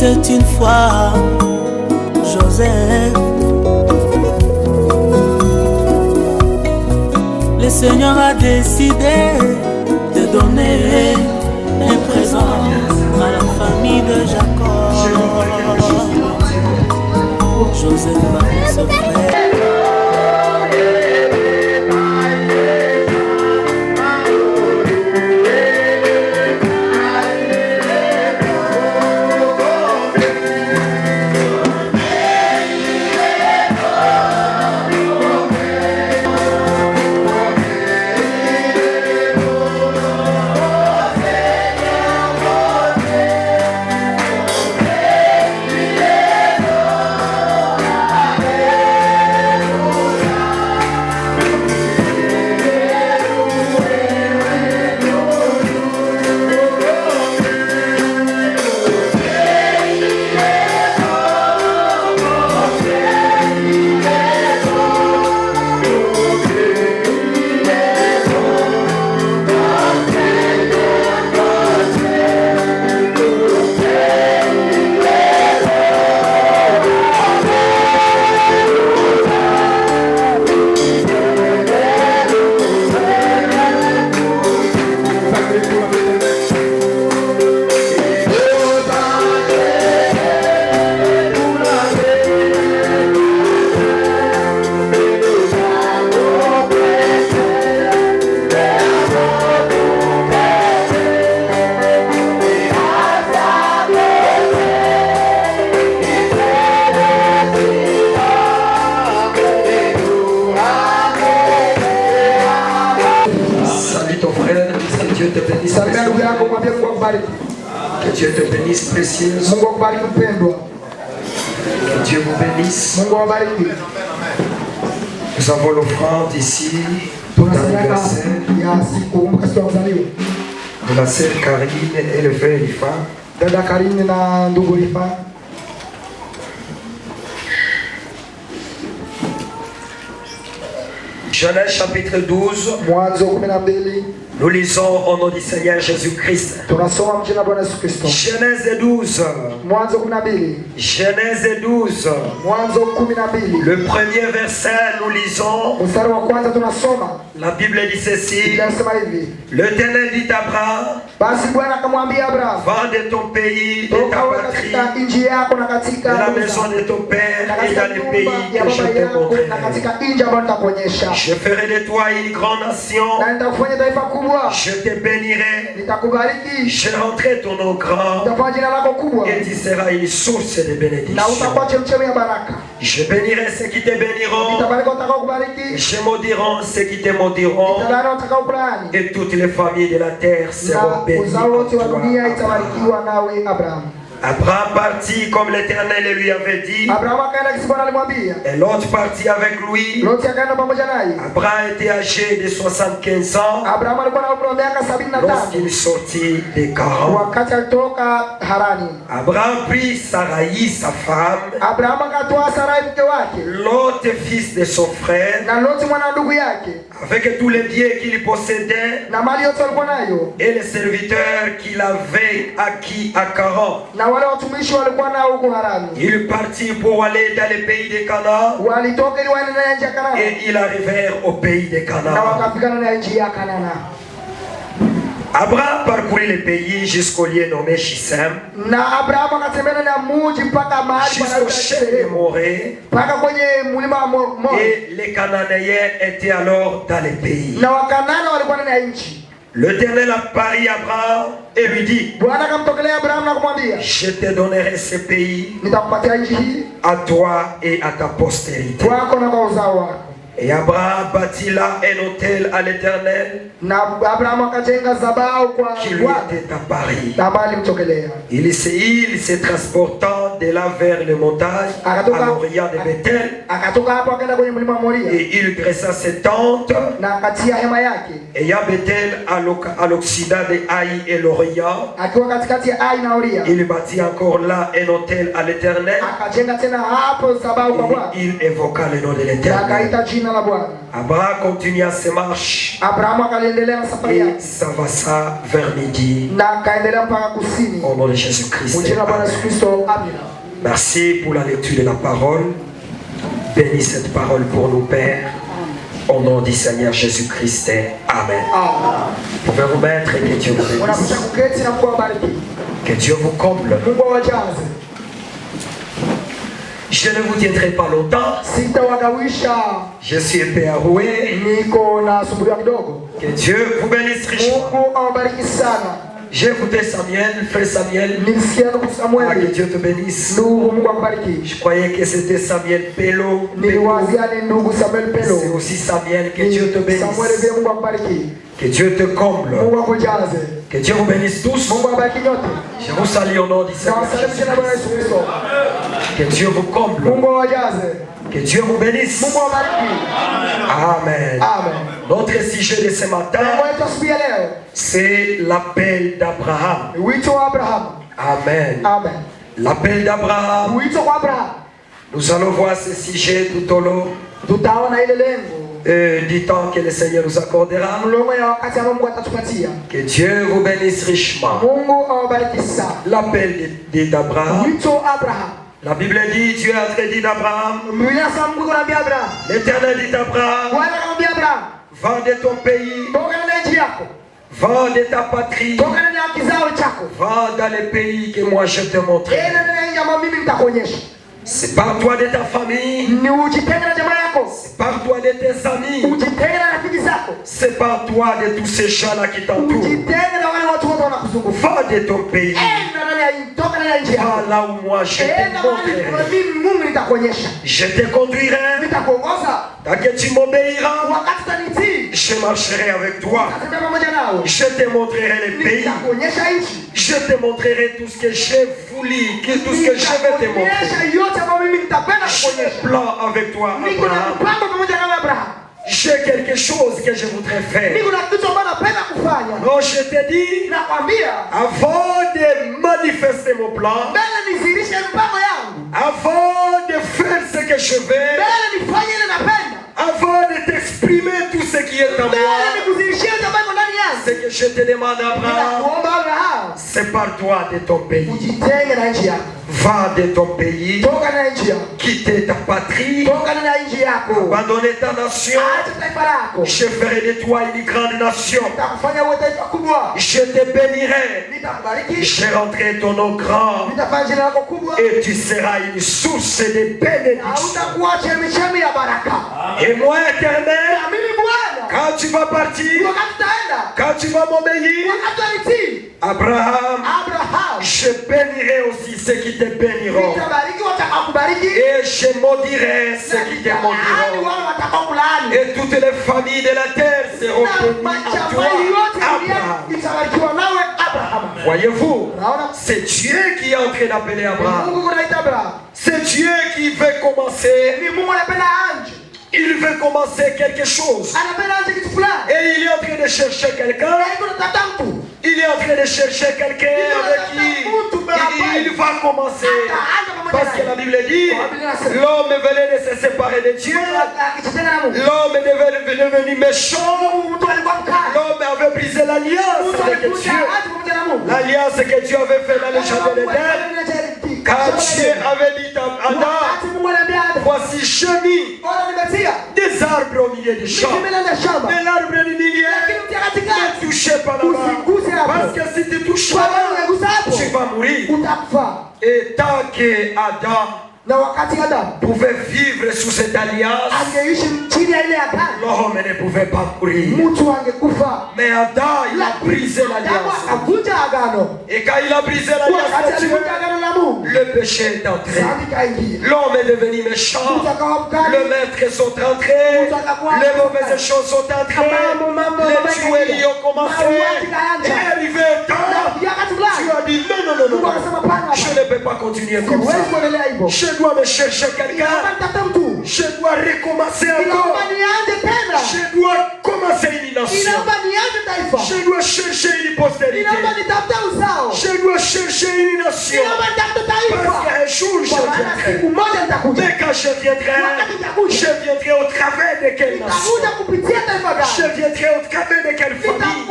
était une fois Joseph. Le Seigneur a décidé de donner un présent à la famille de Jacob. Joseph va se faire. Que Dieu te bénisse, précieuse. Que Dieu vous bénisse. Nous avons l'offrande ici d'anniversaire de la sœur Karine et le frère Rifa. Genèse chapitre 12. Nous lisons au nom du Seigneur Jésus-Christ. Genèse 12. Genèse 12. Le premier verset, nous lisons. La Bible dit ceci. L'Éternel dit à Abraham, va de ton pays, de ta patrie, de la maison de ton père et dans le pays que je te montrerai. Je ferai de toi une grande nation. Je te bénirai. Je rendrai ton nom grand. Et tu seras une source de bénédiction. Je bénirai ceux qui te béniront. Je maudirai ceux qui te maudiront. Et toutes les familles de la terre seront bénies. Abraham partit comme l'Éternel lui avait dit. Et l'autre partit avec lui. Abraham était âgé de 75 ans lorsqu'il sortit des Charan. Abraham prit Sarai, sa femme, l'autre fils de son frère, avec tous les biens qu'il possédait et les serviteurs qu'il avait acquis à Charan. Il partit pour aller dans le pays de Canaan. Et ils arrivèrent au pays de Canaan. Abraham parcourit le pays jusqu'au lieu nommé Sichem, jusqu'au chef de Morée. Et les Cananéens étaient alors dans le pays. L'Éternel apparut à Abraham et lui dit, je te donnerai ce pays à toi et à ta postérité. Et Abraham bâtit là un hôtel à l'Éternel qui lui était apparu. Il se transportant de là vers les montagnes à l'orient de Bethel. Et il dressa ses tentes. Et à Bethel à l'occident de Haï et l'orient. Il bâtit encore là un hôtel à l'Éternel. Et il évoqua le nom de l'Éternel. Abraham continua ses marches. Et ça va ça vers midi. Au nom de Jésus-Christ. Merci pour la lecture de la parole. Bénis cette parole pour nous, Père. Au nom du Seigneur Jésus-Christ. Amen. Vous pouvez vous mettre et que Dieu vous bénisse. Que Dieu vous comble. Je ne vous tiendrai pas longtemps. Je suis épais à rouer. Que Dieu vous bénisse richement. J'ai écouté Samuel, frère Samuel. Que Dieu te bénisse. Je croyais que c'était Samuel Pello. C'est aussi Samuel. Que Dieu te bénisse. Que Dieu te comble. Que Dieu vous bénisse tous. Je vous salue au nom du Seigneur. Que Dieu vous comble. Que Dieu vous bénisse. Amen. Notre sujet de ce matin, c'est l'appel d'Abraham. Amen. L'appel d'Abraham. Nous allons voir ce sujet tout au long du temps que le Seigneur nous accordera. Que Dieu vous bénisse richement. L'appel d'Abraham. La Bible dit, Dieu a dit d'Abraham. L'Éternel dit d'Abraham, va de ton pays, va de ta patrie, va dans les pays que moi je te montre. C'est par toi de ta famille, c'est par toi de tes amis, c'est par toi de tous ces gens-là qui t'entourent. Va de ton pays, va là où moi je te montrerai. Je te conduirai, tant que tu m'obéiras, je marcherai avec toi. Je te montrerai les pays, je te montrerai tout ce que j'ai voulu, tout ce que je vais te montrer. J'ai plan avec toi, Abraham. J'ai quelque chose que je voudrais faire. Donc je te dis, avant de manifester mon plan, avant de faire ce que je veux, avant de t'exprimer tout ce qui est en moi, ce que je te demande, Abraham, c'est par toi de ton pays. Va de ton pays, quitter ta patrie, abandonner ta nation. Je ferai de toi une grande nation. Je te bénirai. Je rendrai ton nom grand. Et tu seras une source de bénédiction. Et moi, Éternel, quand tu vas partir, quand tu vas m'obéir, Abraham, je bénirai aussi ceux qui te béniront. Et je maudirai ceux qui te maudiront. Et toutes les familles de la terre seront bénies à toi, Abraham. Voyez-vous, c'est Dieu qui est en train d'appeler Abraham. C'est Dieu qui veut commencer. Il veut commencer quelque chose. Et il est en train de chercher quelqu'un. Il est en train de chercher quelqu'un avec qui il va commencer. Parce que la Bible dit, l'homme venait de se séparer de Dieu. L'homme est devenu méchant. L'homme avait brisé l'alliance avec Dieu. L'alliance que Dieu avait fait dans le jardin d'Éden. Quand Dieu avait dit à Adam, voici je mis des arbres au milieu des champs. Mais l'arbre du milieu ne touchez pas là-bas. Parce que si tu touches pas là, tu vas mourir. Et tant que Adam pouvait vivre sous cette alliance, l'homme ne pouvait pas mourir. Mais Adam, il a brisé l'alliance. Et quand il a brisé l'alliance de Dieu, le péché est entré. L'homme est devenu méchant. Les maîtres sont entrés. Les mauvaises choses sont entrées. Les tueries ont commencé. Et arrivé un temps, tu as dit non. Je ne peux pas continuer comme ça. Je dois me chercher quelqu'un. Je dois recommencer encore. Je dois commencer une nation. Je dois chercher une postérité. Je dois chercher une nation. Parce qu'un jour je viendrai. Mais quand je viendrai au travers de quelle nation? Je viendrai au travers de quelle famille?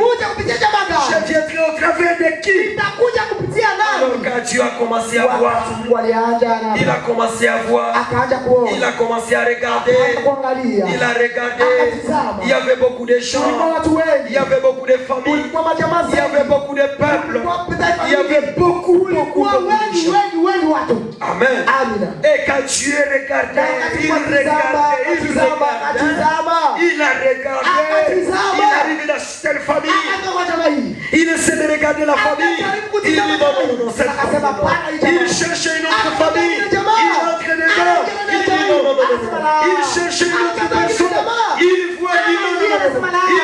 Je viendrai au travers de qui? Alors quand Dieu a commencé à voir, il a commencé à voir, il a commencé à regarder, il a regardé, il y avait beaucoup de gens, il y avait beaucoup de familles, il y avait beaucoup de peuples, il y avait beaucoup de gens. Amen. Et quand Dieu regardait, il a regardé, il arrive dans telle famille, il essaie de regarder la famille, il dit non, cette famille, il cherchait une autre famille, il rentrait dedans, il dit non, il cherchait une autre personne, il voit,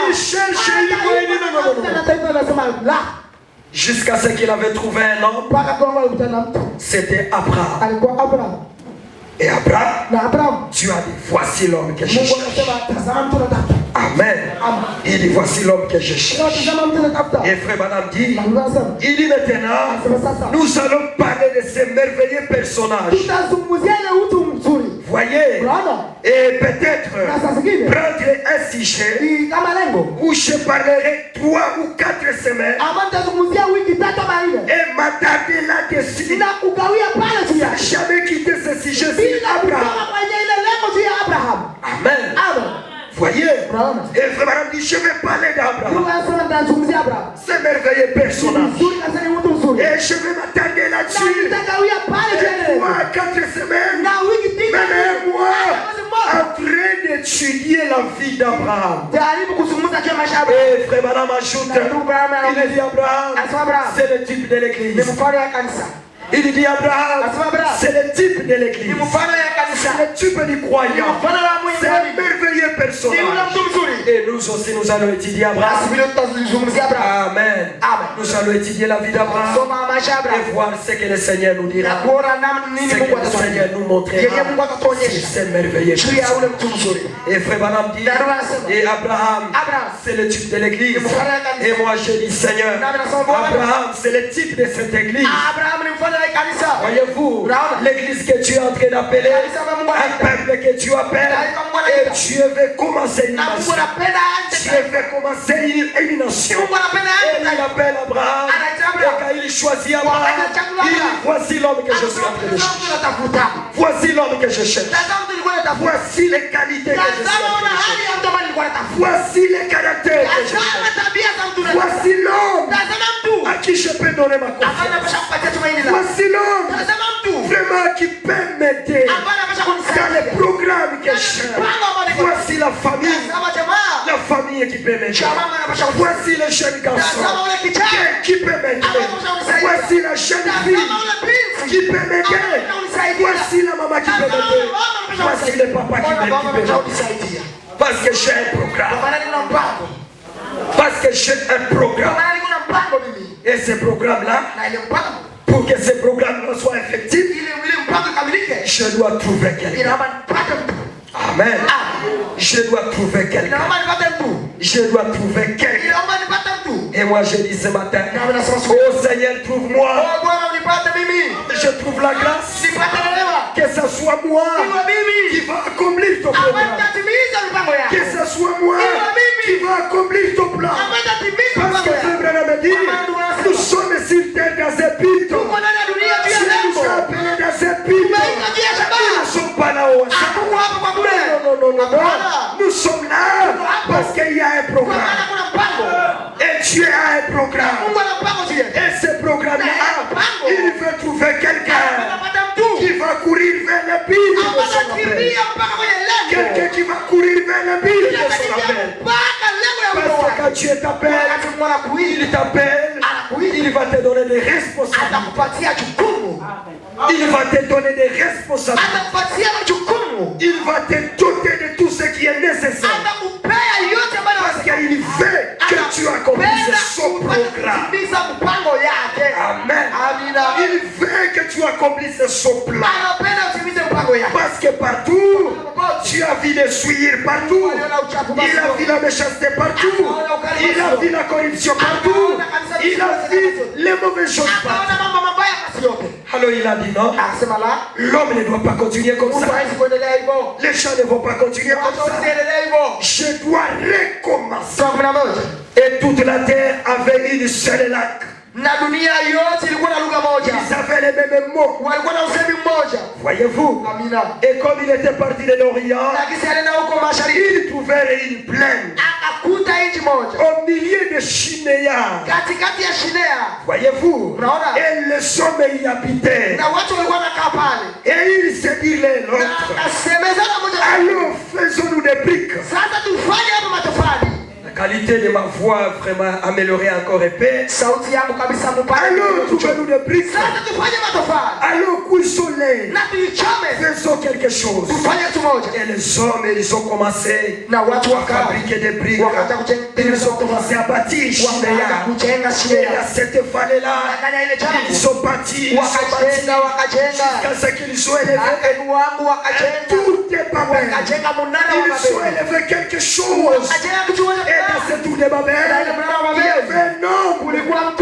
il cherchait, il voit, il dit non. Jusqu'à ce qu'il avait trouvé un homme, c'était Abraham. Et Abraham, Dieu a dit, voici l'homme que je cherche. Amen. Il dit, voici l'homme que je cherche. Et frère Madame dit, il dit maintenant, nous allons parler de ces merveilleux personnages. Voyez, et peut-être prendre un sujet où je parlerai 3 ou 4 semaines et m'attarder là-dessus. Jamais quitter ce sujet. Amen. Voyez, et vraiment dit, je vais parler d'Abraham. C'est merveilleux personnage. Et je vais m'attarder là-dessus. Et 3 à 4 semaines, même un mois, en train d'étudier la vie d'Abraham. Et frère Madame ajoute, il dit Abraham, c'est le type de l'église. Il dit Abraham, c'est le type de l'église. C'est le type du croyant. C'est un merveilleux personnage. Et nous aussi, nous allons étudier Abraham. Amen. Nous allons étudier la vie d'Abraham et voir ce que le Seigneur nous dira. Ce que le Seigneur nous montrera. C'est merveilleux. Et frère Madame dit, et Abraham, c'est le type de l'église. Et moi, je dis, Seigneur, Abraham, c'est le type de cette église. Voyez-vous, l'église que tu es en train d'appeler, un peuple que tu appelles, et Dieu veut commencer une nation. Dieu veut commencer une nation. Et il appelle Abraham, et quand il choisit Abraham, il dit, voici l'homme que je suis en train de chercher. Voici l'homme que je cherche. Voici les qualités que je suis en train de chercher. Voici les caractères que je cherche. Voici l'homme à qui je peux donner ma confiance. Voici l'homme vraiment qui peut m'aider dans les programmes que je cherche. Voici la famille qui peut m'aider. Voici le jeune garçon qui peut m'aider. Voici la jeune fille qui peut m'aider. Voici la maman qui peut m'aider. Voici le papa qui peut m'aider. Parce que j'ai un programme. Parce que j'ai un programme. Et ce programme-là, pour que ce programme soit effectif, je dois trouver quelqu'un. Amen. Je dois trouver quelqu'un. Je dois trouver quelqu'un. Et moi je dis ce matin, oh Seigneur, trouve-moi. Je trouve la grâce. Que ce soit moi qui va accomplir ton programme. Que ce soit moi qui va accomplir ton plan. Parce que le frère me dit, nous sommes sur terre dans un pit. Dieu nous a appelés dans un pit. Nous ne sommes pas là au hasard. Non. Nous sommes là parce qu'il y a un programme. Et Dieu a un programme. Et ce programme-là, il veut trouver quelqu'un qui va courir vers le but de son appel. Quelqu'un qui va courir vers le but de son appel. Parce que quand Dieu t'appelle, il t'appelle, il va te donner des responsabilités. Il va te donner des responsabilités. Il va te doter de tout ce qui est nécessaire. Parce qu'il veut que tu accomplisses son programme. Amen. Il veut que tu accomplisses son plan. Parce que partout, tu as vu les souillures partout. Il a vu la méchanceté partout. Il a vu la corruption partout. Il a vu les mauvaises choses partout. Alors il a dit non. L'homme ne doit pas continuer comme ça. Les gens ne vont pas continuer comme ça. Je dois recommencer. Et toute la terre avait une seule lac. Ils avaient les mêmes mots. Voyez-vous. Et comme il était parti de l'Orient, il trouvait une plaine au milieu de Shinéa. Voyez-vous. Et les hommes y habitaient. Et ils se disaient l'autre, alors faisons-nous des briques. La qualité de ma voix vraiment améliorée encore épais. Alors trouvez-nous des briques. Alors cuisons-les. Faisons quelque chose. Et les hommes, ils ont commencé à fabriquer des briques. Ils ont commencé à bâtir Shinéa. Et à cette vallée-là, ils ont bâti. Jusqu'à ce qu'ils ont élevé tout est Babel. Ils ont élevé quelque chose. Et dans ce tour de Babel, il y avait un homme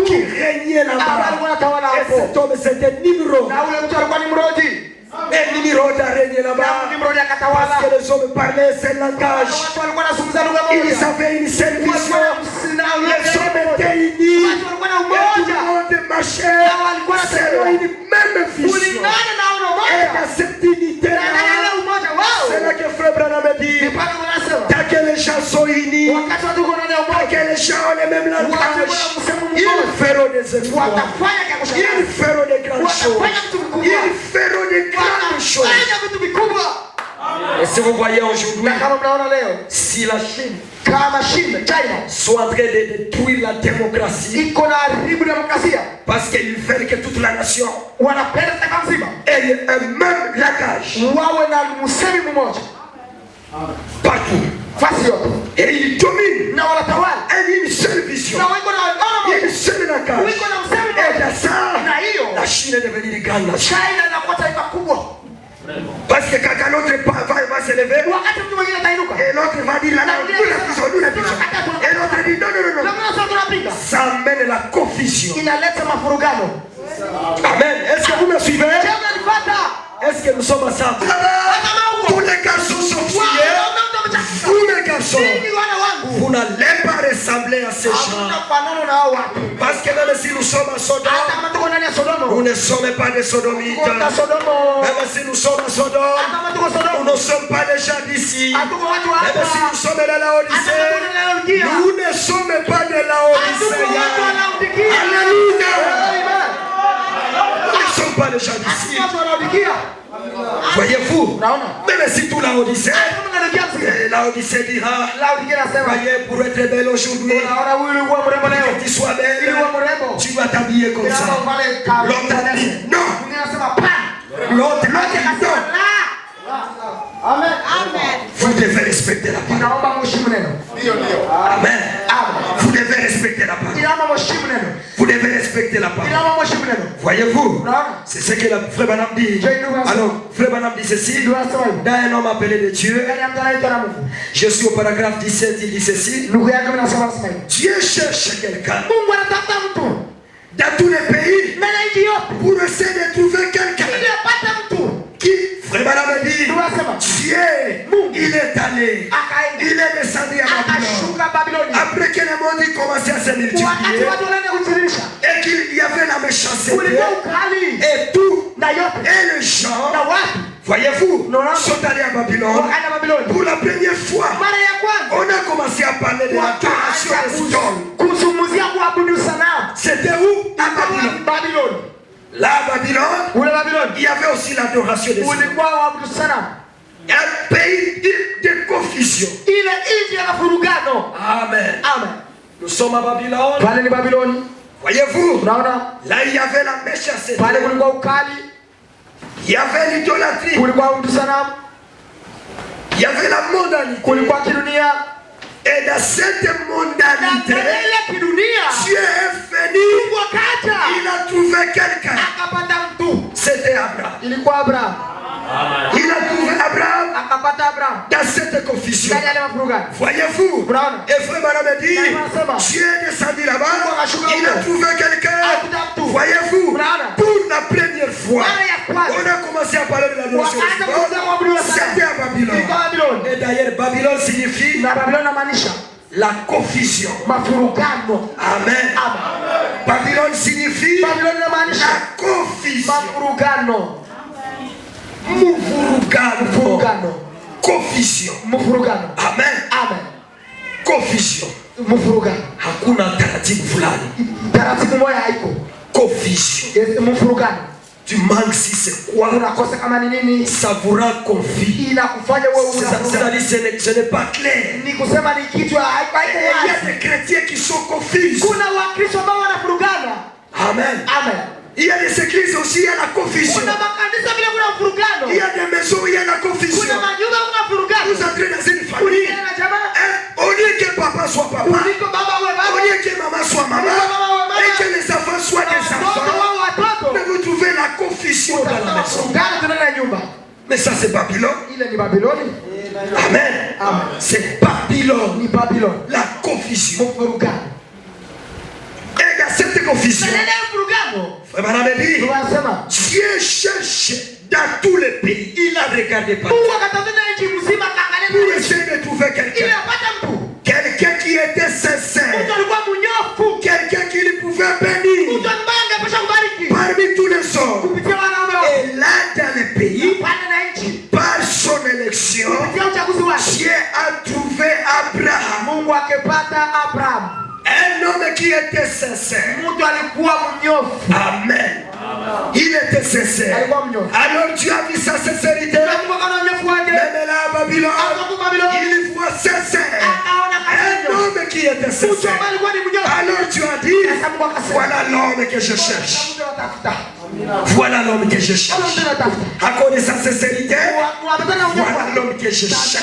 qui régnait là-bas. Et cet homme c'était Nimrod. Et Nimrod a régné là-bas parce que les hommes parlaient ce langage. Ils avaient une seule vision. Les hommes étaient unis. Et tout le monde marchait selon une même vision. Et dans cette unité-là, c'est là que Frère Branham dit, tant que les gens sont unis, tant que les gens ont le même langage, ils feront des exploits. Ils feront des grandes choses. Ils feront des grandes choses. Et si vous voyez aujourd'hui, si la Chine soit en train de détruire la démocratie, parce qu'ils veulent que toute la nation ait un même langage partout. Et ils dominent. Et une seule vision. Une seule langage. Et dans ça, la Chine est devenue une grande nation. Parce que quand l'autre va se lever, et l'autre va dire nous la vision. Et l'autre dit non. Ça amène la confusion. Amen. Est-ce que vous me suivez? Est-ce que nous sommes ensemble? Tous les garçons sont fiers. Vous les garçons, vous n'allez pas ressembler à ces gens. Parce que même si nous sommes à Sodome, nous ne sommes pas des sodomites. Même si nous sommes à Sodome, nous ne sommes pas des gens d'ici. Même si nous sommes de la Odyssée, nous ne sommes pas de la Odyssée. Alléluia. Nous ne sommes pas des gens d'ici. Voyez-vous, même si tout la Odyssée dira, voyez, pour être belle aujourd'hui, pour que tu sois belle, tu vas t'habiller comme ça. L'autre dit non. L'autre dit non. Amen. Vous devez respecter la parole. Amen. Vous devez respecter la parole. Vous devez respecter la parole. Voyez-vous, c'est ce que le Frère Branham dit. Alors, Frère Branham dit ceci. Dans un homme appelé de Dieu, je suis au paragraphe 17, il dit ceci. Dieu cherche quelqu'un dans tous les pays pour essayer de trouver quelqu'un qui, Frère Branham dit, Dieu, il est allé, il est descendu à Babylone. Après que le monde commençait à se multiplier et qu'il y avait la méchanceté et tout, et les gens, voyez-vous, sont allés à Babylone. Pour la première fois, on a commencé à parler de l'adoration des idoles. C'était où? À Babylone. Là, à Babylone, il y avait aussi l'adoration des idoles. Un pays de confusion. Amen. Nous sommes à Babylone. Voyez-vous, là il y avait la méchanceté. Il y avait l'idolâtrie. Il y avait la mondanité. Et dans cette mondanité, Dieu est venu. Il a trouvé quelqu'un. C'était Abraham. Il a trouvé Abraham. dans cette confusion. Voyez-vous, Ephraim a dit, Dieu est descendu là-bas, il a trouvé quelqu'un. Voyez-vous, pour la première fois, on a commencé à parler de la notion de sport. C'était à Babylone. Et d'ailleurs, Babylone signifie la confusion. Amen. Babylone signifie la confusion. Confusion. Amen. Confusion. Hakuna taratibu fulani. Confusion. Tu manques si c'est quoi? Ça vous rend confus. C'est-à-dire ce n'est pas clair. Il y a des chrétiens qui sont confus. Amen. Il y a des églises aussi, il y a la confusion. Il y a des maisons où il y a la confusion. Vous entrez dans une famille. Au lieu que papa soit papa, au lieu que maman soit maman, et que les enfants soient des enfants, mais vous trouvez la confusion dans la maison. Mais ça c'est Babylone. Amen. C'est Babylone. La confusion. Et il y a cette confusion. Dieu cherche dans tous les pays. Il a regardé partout pour essayer de trouver quelqu'un. Quelqu'un qui était sincère. Quelqu'un qui lui pouvait bénir parmi tous les hommes. Et là dans les pays, par son élection, Dieu a trouvé Abraham. Un homme qui était sincère. Amen. Il était sincère. Alors Dieu a vu sa sincérité. Même là à Babylone, il voit sincère. Un homme qui était sincère. Alors Dieu a dit, voilà l'homme que je cherche. Voilà l'homme que je cherche. À cause de sa sincérité, voilà l'homme que je cherche.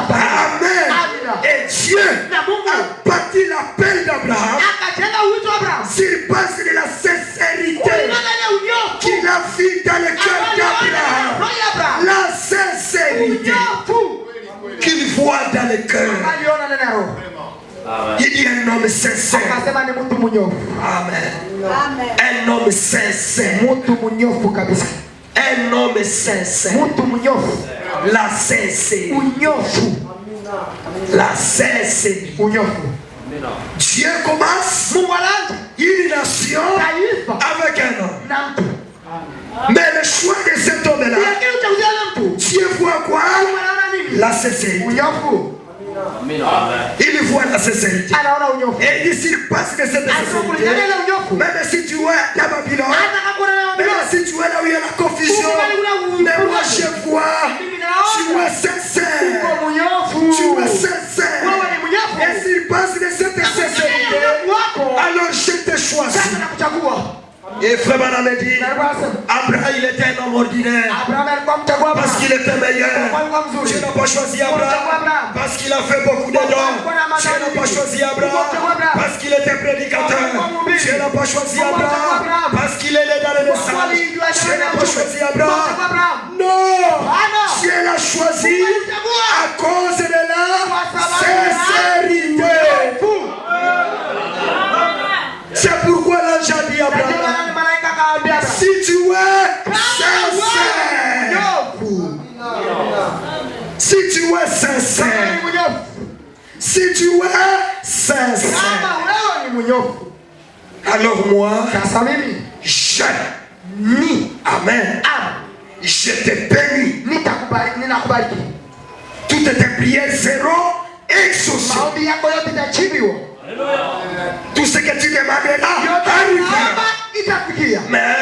Amen. Et Dieu a bâti l'appel d'Abraham sur base de la sincérité qu'il a vu dans le cœur d'Abraham. La sincérité qu'il voit dans le cœur. Il y a un homme sincère. Amen. Un homme sincère. Un homme sincère. La sincérité. La sincérité. Dieu commence une nation avec un homme. Mais le choix de cet homme-là, Dieu voit quoi? La sincérité. Il voit la sincérité. Et il dit s'il passe de cette sincérité, même si tu es dans Babylone, même si tu es là où il y a la confusion, mais moi je vois, tu es sincère. Tu es sincère. Et s'il passe de cette sincérité, alors je te choisis. Et frère Branham dit, Abraham il était un homme ordinaire parce qu'il était meilleur. Dieu n'a pas choisi Abraham parce qu'il a fait beaucoup de dons. Dieu n'a pas choisi Abraham parce qu'il était prédicateur. Dieu n'a pas choisi Abraham parce qu'il est dans le message. Dieu n'a pas choisi Abraham. Non, Dieu l'a choisi à cause de la sincérité. C'est pourquoi l'ange a dit à Abraham, si tu es sincère, si tu es sincère, si tu es sincère, alors moi, je ni amen, je te bénis. Toutes tes prières seront exaucées. Tout ce que tu demanderas arrivera. Mais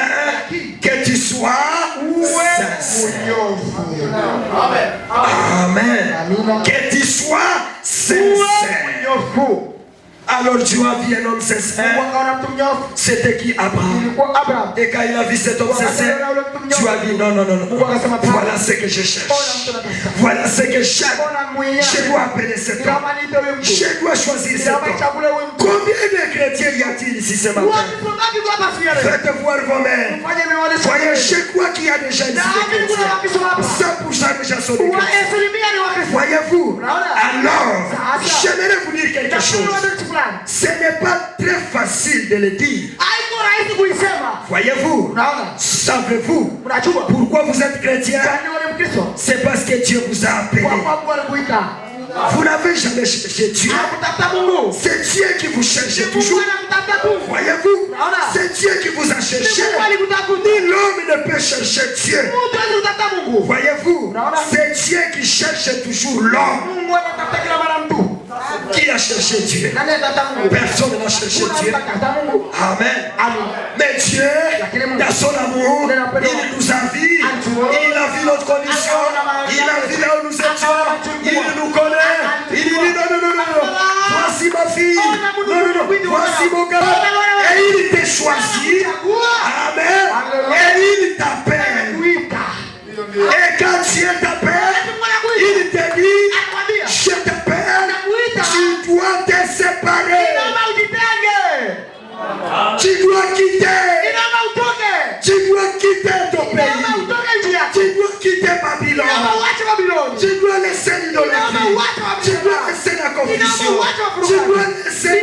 que tu sois sincère. Amen. Que tu sois sincère. Alors Dieu a vu un homme sincère. C'était qui? Abraham. Et quand il a vu cet homme sincère, Dieu a dit non, non, non, non. Voilà ce que je cherche. Voilà ce que j'aime. Je dois appeler cet homme. Je dois choisir cet homme. Combien de chrétiens y a-t-il ici ce matin? Faites voir vous-même. Voyez, je crois qu'il y a déjà ici des chrétiens. 100% déjà sont des chrétiens. Voyez-vous? Alors, j'aimerais vous dire quelque chose. Ce n'est pas très facile de le dire. Voyez-vous? Savez-vous pourquoi vous êtes chrétien? C'est parce que Dieu vous a appelé. Vous n'avez jamais cherché Dieu. C'est Dieu qui vous cherche toujours. Voyez-vous? C'est Dieu qui vous a cherché. Ni l'homme ne peut chercher Dieu. Voyez-vous? C'est Dieu qui cherche toujours l'homme. Qui a cherché Dieu? Personne n'a cherché Dieu. Amen. Mais Dieu, dans son amour, il nous a vus. Il a vu notre condition. Il a vu là où nous étions. Il nous connaît. Il dit non, non, non, non, non. Voici ma fille. Non, non, non. Voici mon gars. Et il t'a choisi. Amen. Et il t'appelle. Et quand Dieu t'appelle, il te dit, je t'appelle. Tu dois te séparer. Tu dois quitter. Tu dois quitter ton pays. Tu dois quitter Babylone. Tu dois laisser l'idolâtrie. Tu dois laisser la confusion. Tu dois laisser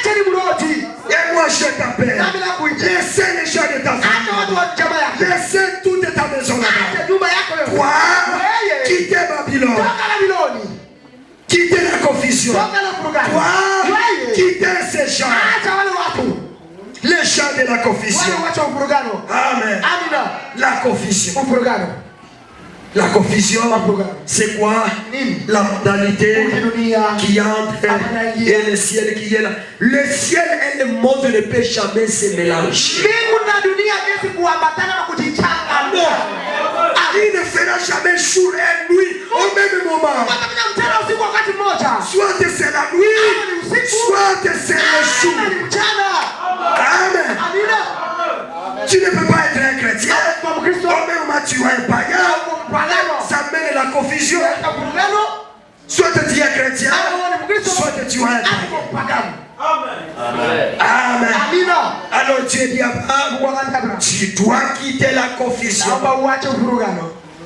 l'idolâtrie. Et moi je t'appelle. Laissez les gens de ta famille. Laissez toute ta maison là-bas. Toi, quittez Babylone. Quittez la confusion. Toi, quittez ces gens. Les gens de la confusion. Amen. La confusion. La confusion, c'est quoi? La modalité qui entre et le ciel qui est là. Le ciel et le monde ne peuvent jamais se mélanger. Il ne fera jamais jour et nuit au même moment. Soit c'est la nuit, soit c'est le jour. Amen. Tu ne peux pas être un chrétien. Au même moment tu es un païen. Ça mène la confusion. Soit tu es chrétien, soit tu es un païen. Amen. Amen. Alors Dieu dit à Abraham, tu dois quitter la confusion.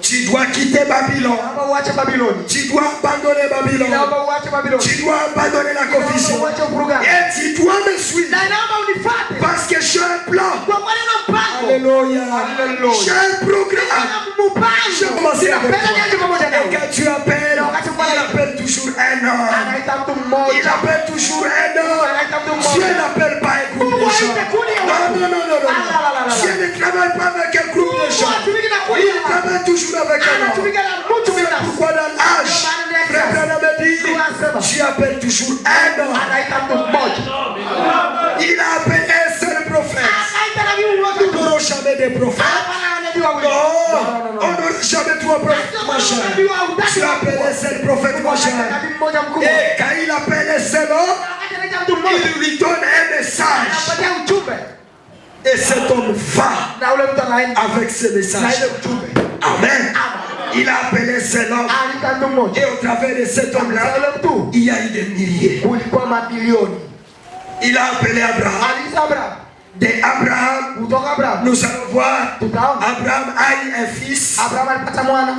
Tu dois quitter Babylone. Tu dois abandonner Babylone. Tu dois abandonner la confusion. Et tu dois me suivre. Parce que j'ai un plan. Alléluia. J'ai un programme. Je commence avec toi. Et quand tu appelles, il appelle toujours un homme. Il appelle toujours un homme. Dieu n'appelle pas un groupe de gens. Non, non, non, non. Dieu ne travaille pas avec un groupe de gens. Il travaille toujours avec un homme. C'est pourquoi dans l'âge, Frère Branham dit, Dieu appelle toujours un homme. Il a appelé un seul prophète. Nous n'aurons jamais des prophètes. Non, on n'aura jamais trois prophètes, mon cher. Tu appelles un seul prophète, mon cher. Et quand il appelle un seul homme, il lui donne un message. Et cet homme va avec ce message. Amen. Il a appelé cet homme. Et au travers de cet homme-là, il y a eu des milliers. Il a appelé Abraham. De Abraham, nous allons voir Abraham a eu un fils.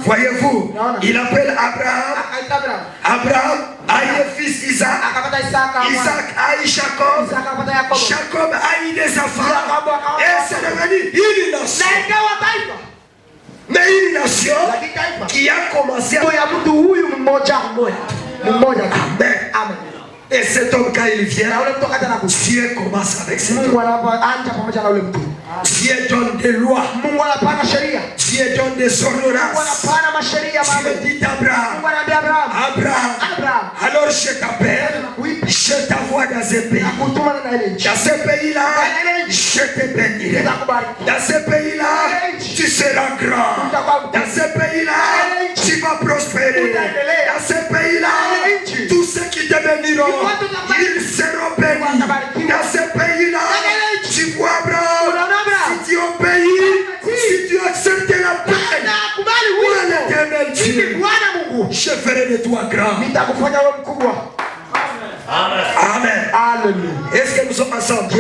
Voyez-vous, il appelle Abraham. Abraham a eu un fils Isaac. Isaac a eu Jacob. Jacob a eu des enfants. Et c'est devenu une nation. Mais une nation qui a commencé à... Amen. Et cet homme, quand il vient, Dieu commence avec cet homme. Dieu donne des lois. Dieu donne des ordonnances. Dieu dit à Abraham, Abraham, alors je t'appelle, je t'envoie dans ce pays. Dans ce pays-là, je te bénirai. Dans ce pays-là, tu seras grand. Dans ce pays-là, tu vas prospérer. Dans ce pays-là, tous ceux qui te béniront, ils toi grand. Nitakufanya wewe mkubwa. Amen. Alléluia. Est-ce que nous sommes ensemble?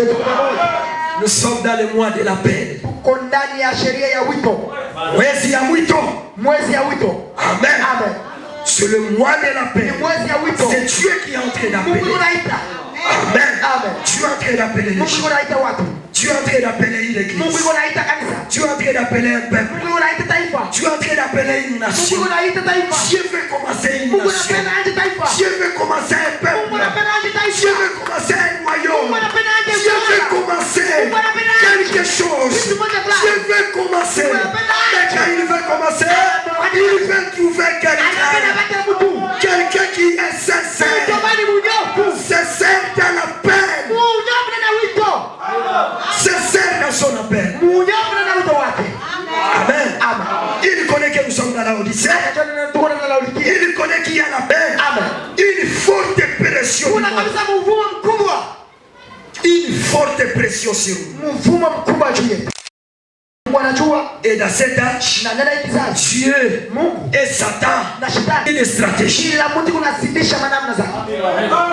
Nous sommes dans le mois de la paix. Tuko ndani ya sheria ya wito. Mwezi ya wito. Mwezi ya wito. Amen. Amen. C'est le mois de la paix. Mwezi ya wito. C'est Dieu qui est en train d'appeler. Mungu unaita. Amen. Amen. Tu es en train d'appeler les gens. Mungu unaita watu. Tu es en train d'appeler une église. Mungu unaita kanisa. Tu es en train d'appeler un peuple. Mungu unaita taifa. Tu es en train d'appeler une nation. Mungu unaita taifa. Dieu veut commencer une Mungu nation. anapenda aje taifa. Dieu veut commencer un peuple. Mungu anapenda aje taifa. Dieu veut commencer un royaume. Mungu anapenda aje Dieu utawala. veut commencer Mungu anapenda aje quelque chose. vitu moja fulani. Dieu veut commencer. Mungu anapenda aje. Mais quand il veut commencer, il veut trouver Anapenda quelqu'un. bata mtu. Quelqu'un qui est sincère. Jamani munyofu. Sincère dans la peine. Munyofu na wito. Sincère dans son appel. Munyofu na wito wake. Amen. Amen. Il connaît que nous sommes dans la Odyssée. Tuko na Laodikia. Il connaît qu'il y a la paix. Amen. Une forte pression. Kuna kabisa mvumo mkubwa. Une forte pression sur nous. Mvumo mkubwa juu yetu. Mungu anajua. Et dans cet âge, Na ndani ya kizazi. Dieu Mungu et Satan na shetani. une stratégie Kila mtu kunazidisha manamna zake.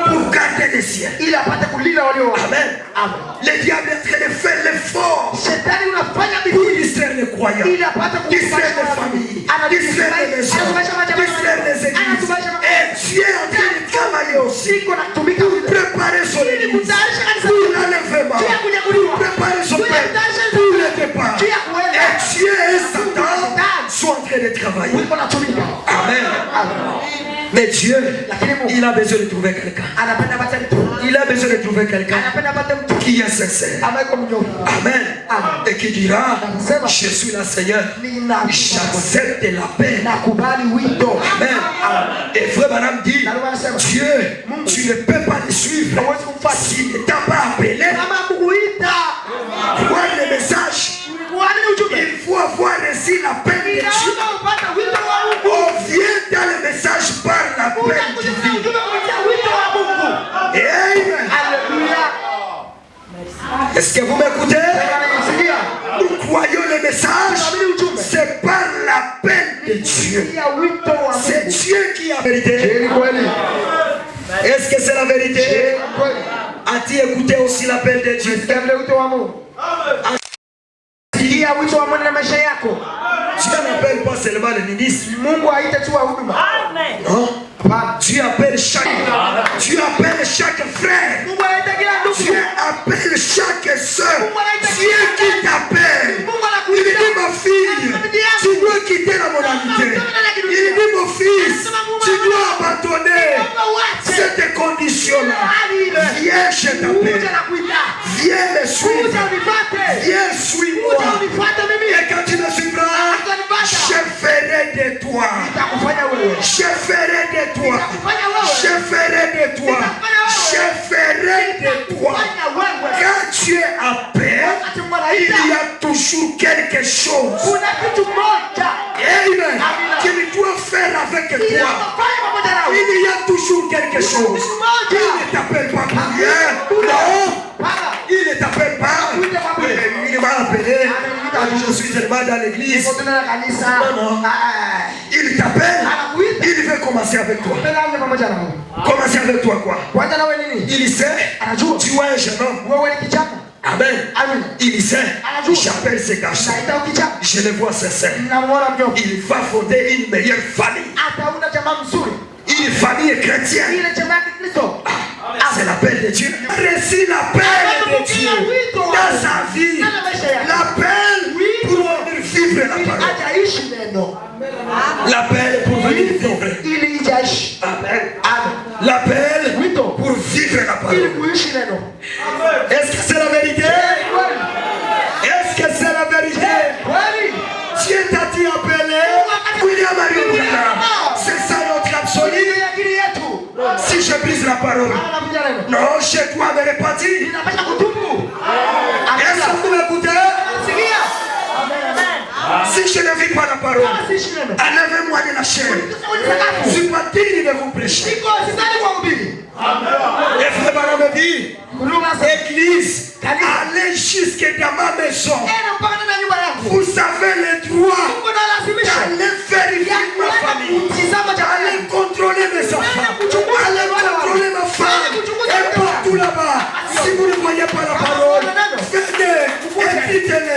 pour garder les siens. Ili apate kulinda walio wake. Amen. Amen. Le diable est en train de faire l'effort Shetani unafanya pour bidii distraire les croyants, ili apate distraire les familles, distraire les maisons, distraire les églises. Et Dieu est en train de travailler aussi Siko natumika pour préparer son ili église kutayarisha kanisa pour l'enlèvement, juu ya kunyakuliwa. pour préparer son Juu ya peuple kutayarisha pour le départ. juu ya kuenda. Et Dieu et Satan sont en train de travailler. Wiko natumika. Amen. Amen. Mais Dieu, Lakini Mungu il a besoin de trouver quelqu'un. anapenda apate mtu. Il a besoin de trouver quelqu'un Anapenda apate mtu qui est sincère. ambaye kwa mnyofu. Amen. Amen. Et qui dira, je suis le Seigneur. J'accepte la paix. Nakubali wito. Amen. Et frère Branham dit, Dieu, tu ne peux pas le suivre s'il ne t'a pas appelé. Kama kukuita. Voir le message, Kuamini ujumbe. il faut avoir reçu la paix de Dieu. Inaomba upate wito wa Mungu. On vient dans le message par la paix Unakuja na divine. ujumbe kupitia wito wa Mungu. Amen. Haleluya. Est-ce que vous m'écoutez? Unanisikia? Nous croyons le message, c'est par la paix de Dieu. Kupitia wito wa C'est Mungu. Dieu qui a vérité. Ni kweli. Est-ce que c'est la vérité? Ni kweli. As-tu écouté aussi l'appel de Dieu? Sikia vile wito wa Mungu. Sikia wito wa Mungu na maisha yako. Dieu n'appelle pas seulement les ministres. Mungu haita tu wa huduma. Non. Hapana. Dieu appelle chaque frère. Mungu anaita kila ndugu. Dieu appelle chaque soeur. Dieu qui t'appelle. Mungu Il anakuita. dit ma fille, tu dois quitter la monarchie. Il dit mon fils, tu dois abandonner cette condition-là. Viens, je t'appelle. Mungu anakuita. Viens me suivre. Mungu unifate. Viens, suis-moi. Mungu unifate mimi. Et quand tu me suivras, je ferai de toi. Nitakufanya wewe. Je ferai de toi. Nitakufanya wewe. Je ferai de toi. Je ferai de toi. Fanya wewe. Quand tu es appelé, Wakati Mungu anaita. il y a toujours quelque chose. Kuna kitu moja. Amen. Qu'il doit faire avec toi. Kinafanya pamoja nawe. Il y a toujours quelque chose. Il ne t'appelle pas pour rien. Non. Baba. Il ne t'appelle pas. Il m'a appelé. Je suis seulement dans l'église. Niko tena na kanisa. Non, non. Ah. Il t'appelle. Anakuita. Il veut commencer avec toi. Pelane pamoja nawe. Commencer avec toi quoi? Kwanza nawe nini? Il sait. Anajua. Tu es un jeune homme. Wewe ni kijana. Amen. Amen. Il sait. Anajua. J'appelle ces garçons. Naita ukijana. Je les vois sincères. Namuona mjomba. Il va fonder une meilleure famille. Ataunda jamaa mzuri. Une famille chrétienne. Ile jamaa ya Kristo. C'est l'appel de Dieu. Récit l'appel de Dieu dans sa vie. L'appel pour venir vivre la parole. Hajaishi neno. L'appel pour venir vivre. Ili ijaishi. Amen. Amen. L'appel Wito. pour vivre la Ili parole. kuishi neno. Est-ce que c'est la vérité? Kweli. Est-ce que c'est la vérité? Kweli. Dieu t'a-t-il appelé? William Marion. C'est ça notre absolu. Ile akili yetu. Si je brise la parole, Anakuja neno. non, je dois me repentir. Inapaswa kutubu. Est-ce que vous m'écoutez? Sikia. Si je ne vis pas la parole, Kama siishi neno. enlevez-moi de la chair. Je ne suis pas digne de vous prêcher. Siko sidhani kwa ubiri. Et frère Branham me dit, Kulunga sasa. Église, allez jusque dans ma maison. Ena mpaka ndani ya nyumba yangu. Vous avez le droit Mungu analazimisha. d'aller vérifier ma famille. Kutizama jamaa Allez yangu. contrôler contrôler sa femme. Allez contrôler ma femme. Et partout là-bas. Si vous ne voyez pas la parole, venez et dites-le.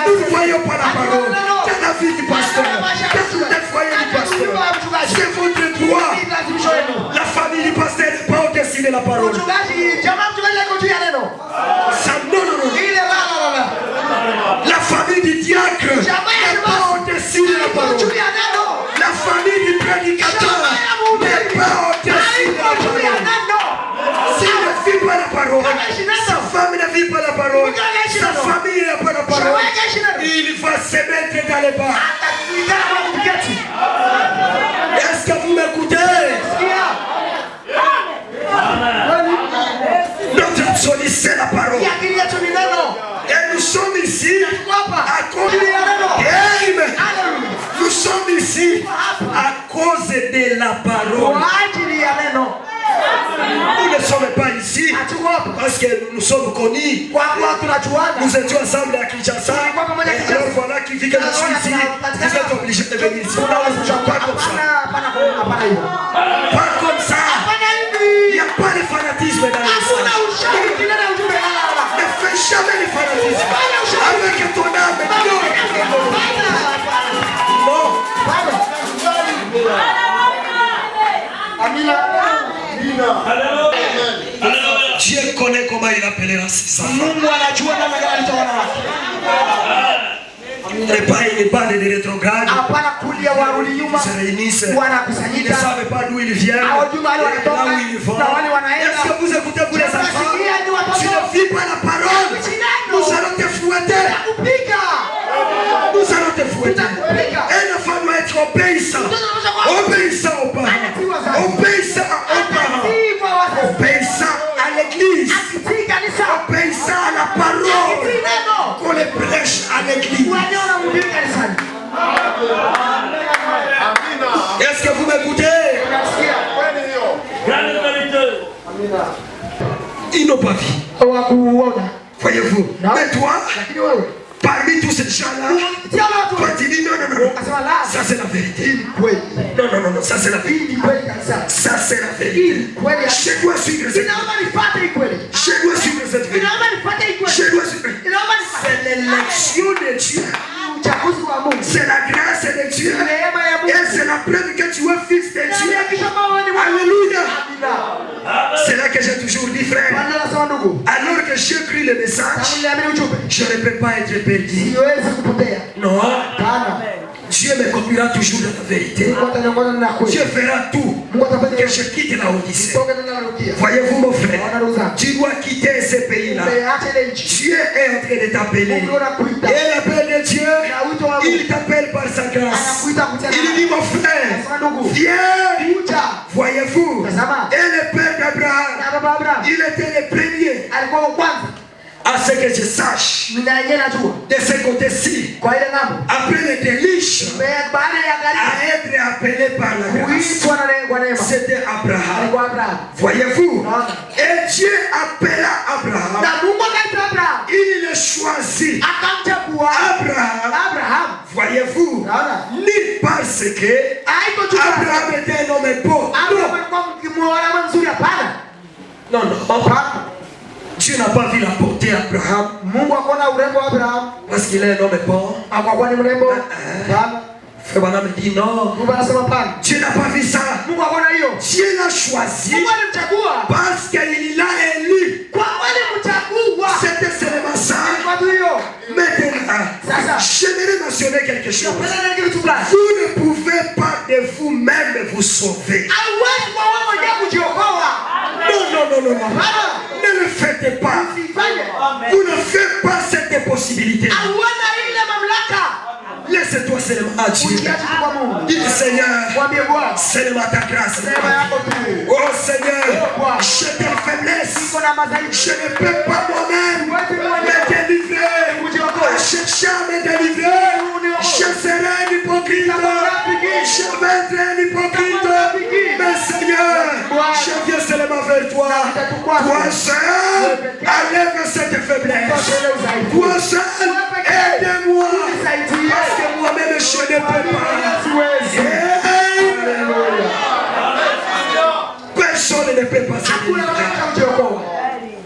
Nous ne voyons pas la parole. C'est la vie du pasteur. C'est tout le foyer du pasteur. C'est votre droit. La famille du pasteur n'est pas au-dessus de la parole. Ça, non. La famille du diacre n'est pas au-dessus de la parole. La famille du prédicateur n'est pas au-dessus de la parole. S'il ne vit pas la parole, sa femme ne vit pas la parole, sa famille n'a pas la parole, il va se mettre dans les bas. Est-ce que vous m'écoutez? Notre absolu, c'est la parole. Et nous sommes ici à cause nous sommes ici à cause de la parole. Nous ne sommes pas ici parce que nous sommes connus. Nous étions ensemble à Kinshasa. Et alors voilà qui vit que je suis ici. Vous êtes obligés de venir ici. Pas comme ça. Pas comme ça. Il n'y a pas de fanatisme dans l'islam. Ne fais jamais le fanatisme. Avec ton âme. Non. Dieu connaît comment il appellera ses enfants. Les bandes de rétrogrades se réunissent. Ils ne savent pas d'où ils viennent, là où ils vont. Est-ce que vous écoutez pour les enfants? Tu ne vis pas la parole. Nous allons te fouetter. Nous allons te fouetter. Un enfant doit être obéissant. Obéissant aux parents. Obéissant aux parents. Obéissant à l'église. Obéissant à la parole qu'on les prêche à l'église. Est-ce que vous m'écoutez? Ils n'ont pas vu. Voyez-vous? Mais toi, parmi tous ces gens-là, toi tu dis non, ça c'est la vérité. Non, ça c'est la vérité. Ça c'est la vérité. Je dois suivre cette vérité. Je dois suivre cette vérité. Je dois suivre. C'est l'élection de Dieu. C'est la grâce de Dieu. Et c'est la preuve que tu es fils de Dieu. Alléluia. C'est là que j'ai toujours dit, frère. Alors que j'ai pris le message, je ne peux pas être perdu. Non. Dieu me conduira toujours dans la vérité. Dieu fera tout que je quitte la Odyssée. Voyez-vous mon frère, tu dois quitter ce pays-là. Dieu est en train de t'appeler. Et l'appel de Dieu, il t'appelle par sa grâce. Il dit mon frère, viens. Voyez-vous, et le père d'Abraham, il était le premier. À ce que je sache, de ce côté-ci, après les délices, à être appelé par la grâce, c'était Abraham. Voyez-vous, et Dieu appela Abraham, il le choisit. Abraham, voyez-vous, ni parce que Abraham était un homme beau. Non. Dieu n'a pas vu la portée d'Abraham parce qu'il est un homme bon. Frère Branham me dit non. Dieu n'a pas vu ça. Dieu l'a choisi parce qu'il l'a élu. C'était seulement ça. Maintenant, j'aimerais mentionner quelque chose. Vous ne pouvez pas de vous-même vous sauver. Non. Ne le faites pas. Vous ne faites pas cette possibilité. Laisse-toi seulement à Dieu. Dis Seigneur, seulement ta grâce. Oh Seigneur, j'ai des faiblesses. Je ne peux pas moi-même me délivrer. Je cherche me délivrer. Je serai un hypocrite. Je vais être un hypocrite. Mais Seigneur, je viens seulement vers toi. Toi seul, enlève cette faiblesse. Toi seul, aide-moi. Parce que moi-même je ne peux pas. Personne ne peut pas se délivrer.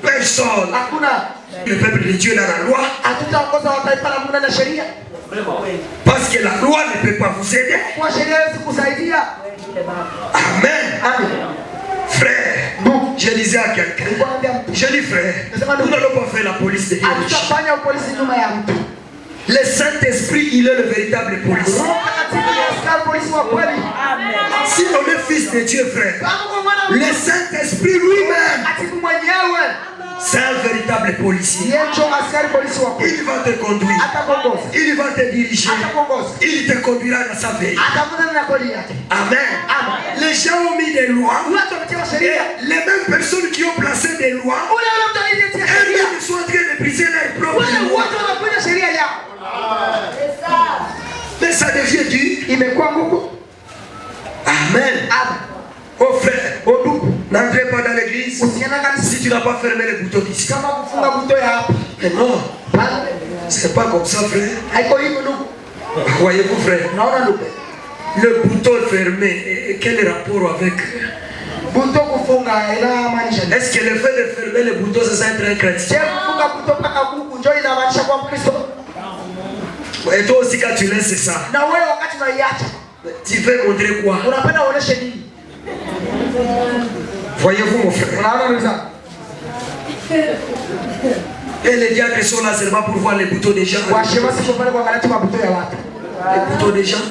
Personne. Le peuple de Dieu dans la loi. Parce que la loi ne peut pas vous aider. Amen. Frère, je disais à quelqu'un, je dis frère, nous n'allons pas faire la police de Dieu. Le Saint-Esprit, il est le véritable policier. Si on est fils de Dieu, frère, le Saint-Esprit lui-même, c'est un véritable policier. Il va te conduire. Il va te diriger. Il te conduira dans sa vie. Amen. Les gens ont mis des lois. Et les mêmes personnes qui ont placé des lois, elles sont en train de briser leurs propres lois. Mais ça devient dur. Amen. Oh frère, n'entrez pas dans l'église si tu n'as pas fermé les boutons d'ici. Non, c'est pas comme ça, frère. Voyez-vous, frère, le bouton fermé, quel rapport avec... Est-ce que le fait de fermer les boutons, c'est ça être un chrétien? Et toi aussi, quand tu laisses ça, tu veux montrer quoi? Voyez-vous, mon frère? Et les diacres sont là seulement pour voir les boutons des gens. Les boutons des gens.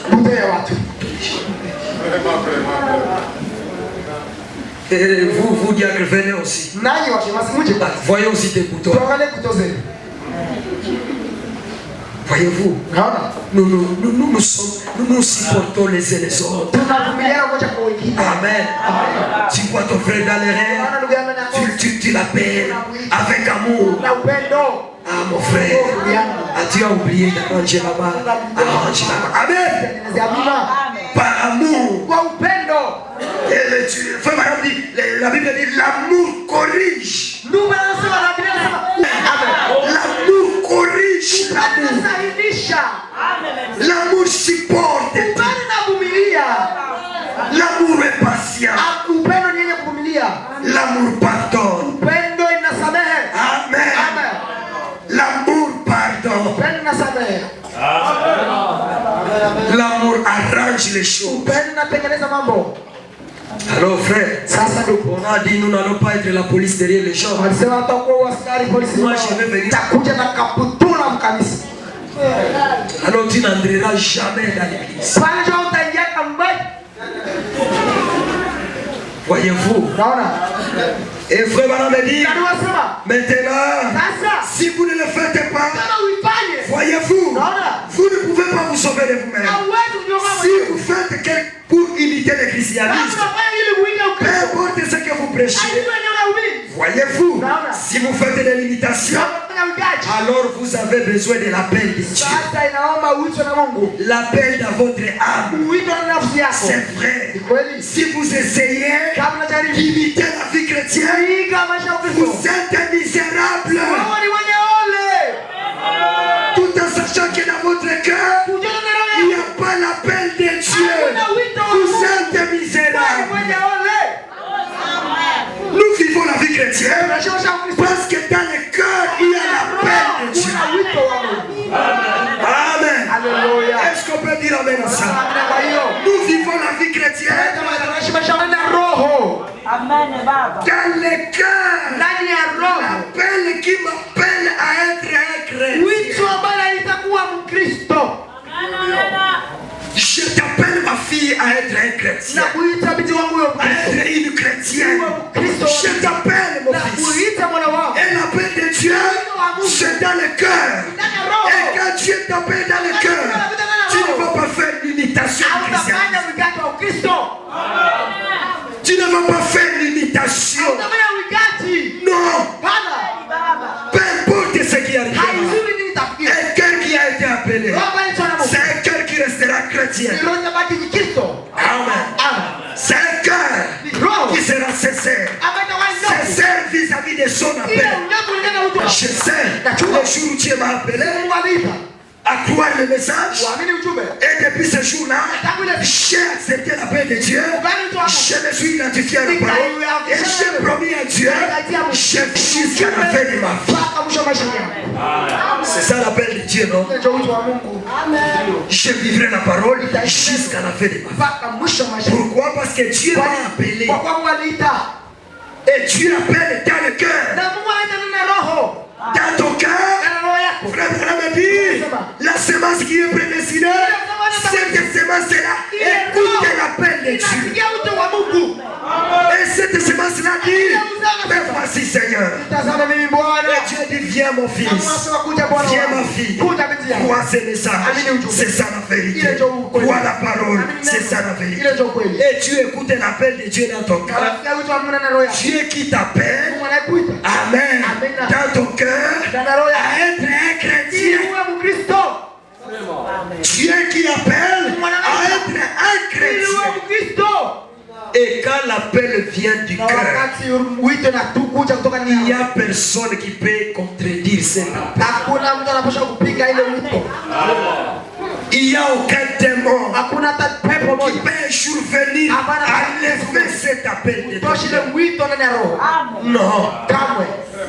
Et vous diacres, venez aussi. Voyez aussi tes boutons. Voyez-vous, nous supportons les uns les autres. Amen. Tu vois ton frère dans les rêves, tu l'appelles avec amour. Ah mon frère, tu as oublié d'arranger là-bas. Amen. Par amour. La Bible dit l'amour corrige. L'amour corrige. L'amour supporte. L'amour est patient. L'amour pardonne. Amen. L'amour pardonne. L'amour arrange les choses. Alors frère, on a dit nous n'allons pas être la police derrière les gens. Moi je vais venir. Alors tu n'entreras jamais dans l'église. Voyez-vous? Et frère Bana me dit, maintenant, si vous ne le faites pas, voyez-vous, vous ne pouvez pas vous sauver de vous-même. Si vous faites quelque pour imiter le christianisme, peu importe ce que vous prêchez, voyez-vous, si vous faites de l'imitation, alors vous avez besoin de l'appel de Dieu. L'appel dans votre âme. C'est vrai. Si vous essayez d'imiter la vie chrétienne, vous êtes misérable. Tout en sachant que dans votre cœur, il n'y a pas l'appel de Dieu. Vous êtes misérable. Nous vivons la vie chrétienne parce que dans le cœur, il y a l'appel de Dieu. Amen. Est-ce qu'on peut dire amen à ça? Nous vivons la vie chrétienne dans le cœur. L'appel qui m'appelle à être un chrétien. Je t'appelle ma fille à être un chrétien. À être une chrétienne. Je t'appelle mon fils. Et l'appel de Dieu, c'est dans le cœur. Et quand Dieu t'appelle dans le cœur, tu ne vas pas faire l'imitation du christianisme. Tu ne vas pas faire l'imitation. Non. Peu importe ce qui arrive. Un cœur qui a été appelé, c'est un cœur qui restera chrétien. Amen. C'est un cœur qui sera sincère. Sincère vis-à-vis de son appel. Je sais, le jour où Dieu m'a appelé, à croire le message. Et depuis ce jour-là, j'ai accepté l'appel de Dieu. Je me suis identifié à la parole. Et j'ai promis à Dieu, je vis jusqu'à la fin de ma vie. C'est ça l'appel de Dieu, non? Je vivrai la parole jusqu'à la fin de ma vie. Pourquoi? Parce que Dieu m'a appelé. Et Dieu appelle dans le cœur. Dans ton cœur, frère me dit, la semence qui est prédestinée, cette semence-là, écoute l'appel de Dieu. Et cette semence-là dit, mais voici Seigneur. Et Dieu dit, viens mon fils, viens ma fille, crois ce message, c'est ça la vérité. Crois la parole, c'est ça la vérité. Et tu écoutes l'appel de Dieu dans ton cœur. Dieu qui t'appelle, amen, dans ton cœur, à être un chrétien. Dieu qui appelle à être un chrétien. Et quand l'appel vient du cœur, il n'y a personne qui peut contredire cet appel. Il n'y a aucun démon qui peut un jour venir enlever cet appel de Dieu. Non.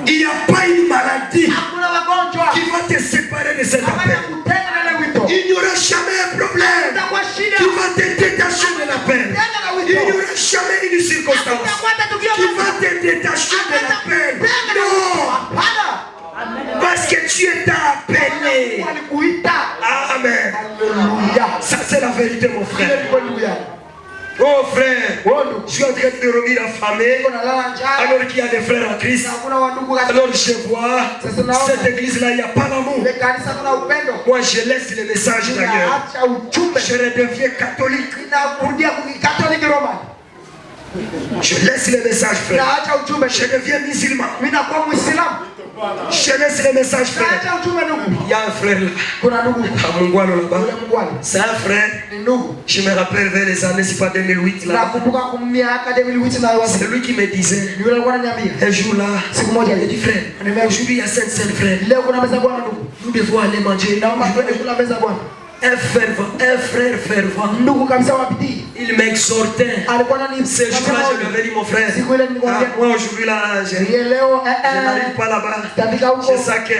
Il n'y a pas une maladie qui va te séparer de cet appel. Il n'y aura jamais un problème qui va te détacher de l'appel. Il n'y aura jamais une circonstance qui va te détacher de l'appel. Non. Parce que Dieu t'a appelé. Amen. Ça c'est la vérité mon frère. Oh frère, je suis en train de dormir affamé alors qu'il y a des frères en Christ. Alors je vois cette église-là, il n'y a pas d'amour. Moi je laisse le message d'ailleurs. Je redeviens catholique. Je laisse le message frère. Je deviens musulman. Je laisse le message frère. Il y a un frère là, à Mungwalo là-bas. C'est un frère. Je me rappelle vers les années, c'est pas 2008 là. C'est lui qui me disait un jour là, il a dit frère, aujourd'hui il y a 5 frères. Nous devons aller manger. Un frère fervent. Il m'exhortait. Ce jour-là, je lui avais dit, mon frère, moi aujourd'hui là, je n'arrive pas là-bas. Je sais que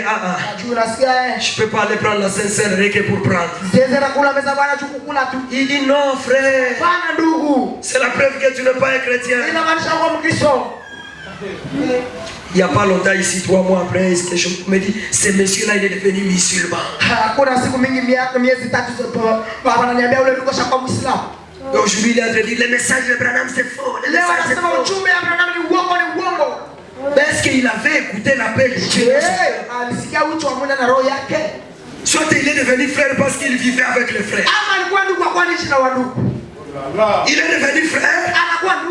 je ne peux pas aller prendre la Sainte-Seine que pour prendre. Il dit non, frère. C'est la preuve que tu n'es pas un chrétien. Il n'y a pas longtemps ici, 3 mois après, je me dis, ce monsieur-là, il est devenu musulman. Aujourd'hui, il est en train de dire, le message de Branham, c'est faux. Le message, c'est faux. Est-ce qu'il avait écouté l'appel de Dieu? Soit il est devenu frère parce qu'il vivait avec les frères. Il est devenu frère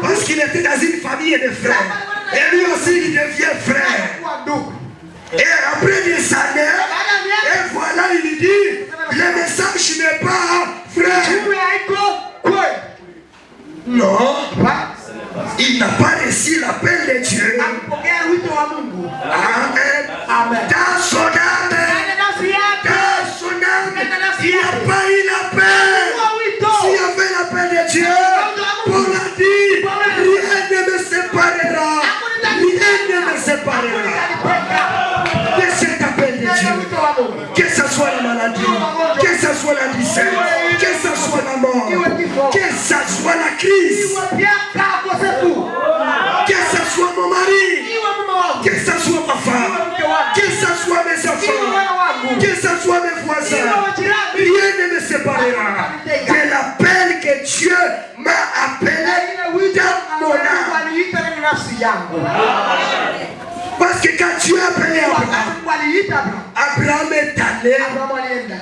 parce qu'il était dans une famille de frères. Et lui aussi il devient frère. Et après des années, et voilà il dit, le message n'est pas frère. Non, il n'a pas reçu l'appel de Dieu. Amen. Dans son âme, il n'y a pas eu l'appel. S'il y avait l'appel de Dieu, Paul a dit, rien ne me séparera. Rien ne me séparera de cet appel de Dieu. Que ce soit la maladie, que ce soit la décès, que ce soit la mort, que ce soit la crise, que ce soit mon mari, que ce soit ma femme, que ce soit mes enfants, que ce soit mes voisins, rien ne me séparera de l'appel que Dieu m'a appelé dans mon âme. Parce que quand Dieu a appelé Abraham est allé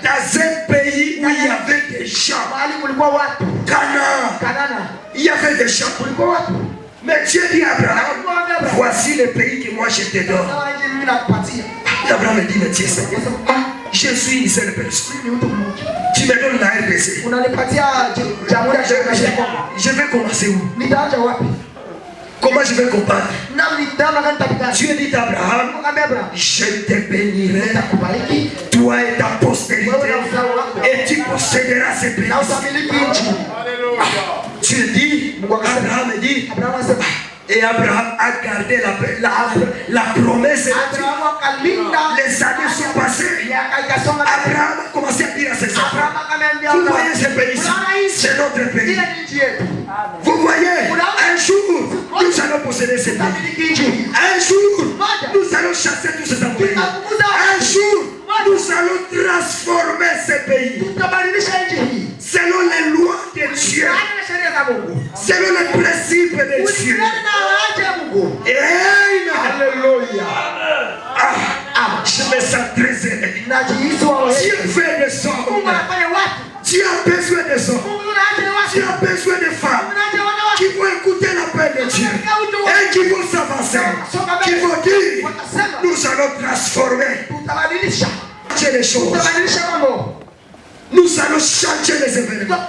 dans un pays où il y avait des champs. Canaan. Il y avait des champs. Mais Dieu dit à Abraham, voici le pays que moi je te donne. Abraham dit, mais Dieu Seigneur, je suis une seule personne. Tu me donnes la RDC. Je vais commencer où? Comment je vais combattre? Dieu dit à Abraham, je te bénirai, toi et ta postérité, et tu posséderas ces pays. Dieu dit, Abraham dit, et Abraham a gardé la promesse. Les années sont passées. Abraham a commencé à dire à ses enfants, vous voyez ce pays-ci, c'est notre pays. Vous voyez, un jour, nous allons posséder ce pays. Un jour, nous allons chasser tous ces employés. Un jour, nous allons transformer ce pays selon les lois de Dieu, selon les principes de Dieu. Alléluia. Je me sens très aimé. Dieu fait des hommes. Dieu a besoin des hommes. Dieu a besoin des femmes qui vont écouter l'appel de Dieu et qui vont s'avancer, qui vont dire, nous allons transformer les choses. Nous allons changer les événements.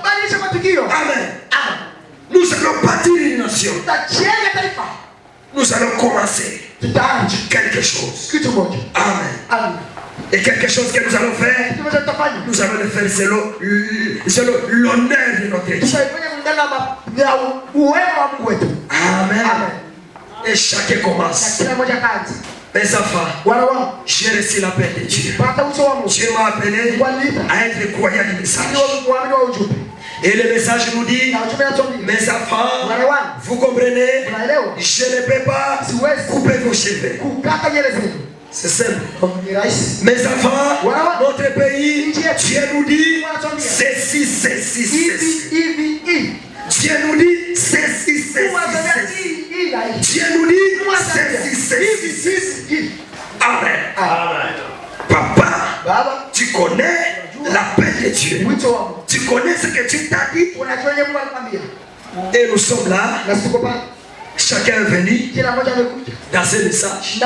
Amen. Nous allons bâtir une nation. Nous allons commencer quelque chose. Amen. Et quelque chose que nous allons faire, nous allons le faire selon l'honneur de notre Dieu. Amen. Et chacun commence. Mes enfants, j'ai reçu l'appel de Dieu. Dieu m'a appelé à être croyant du message. Et le message nous dit, mes enfants, vous comprenez, je ne peux pas couper vos cheveux. C'est simple. Mes enfants, notre pays, Dieu nous dit, ceci, ceci, ceci. Dieu nous dit, ceci, ceci. Dieu nous dit, ceci, ceci. Amen. Papa, tu connais l'appel de Dieu. Tu connais ce que Dieu t'a dit. Et nous sommes là. Chacun est venu dans ce message.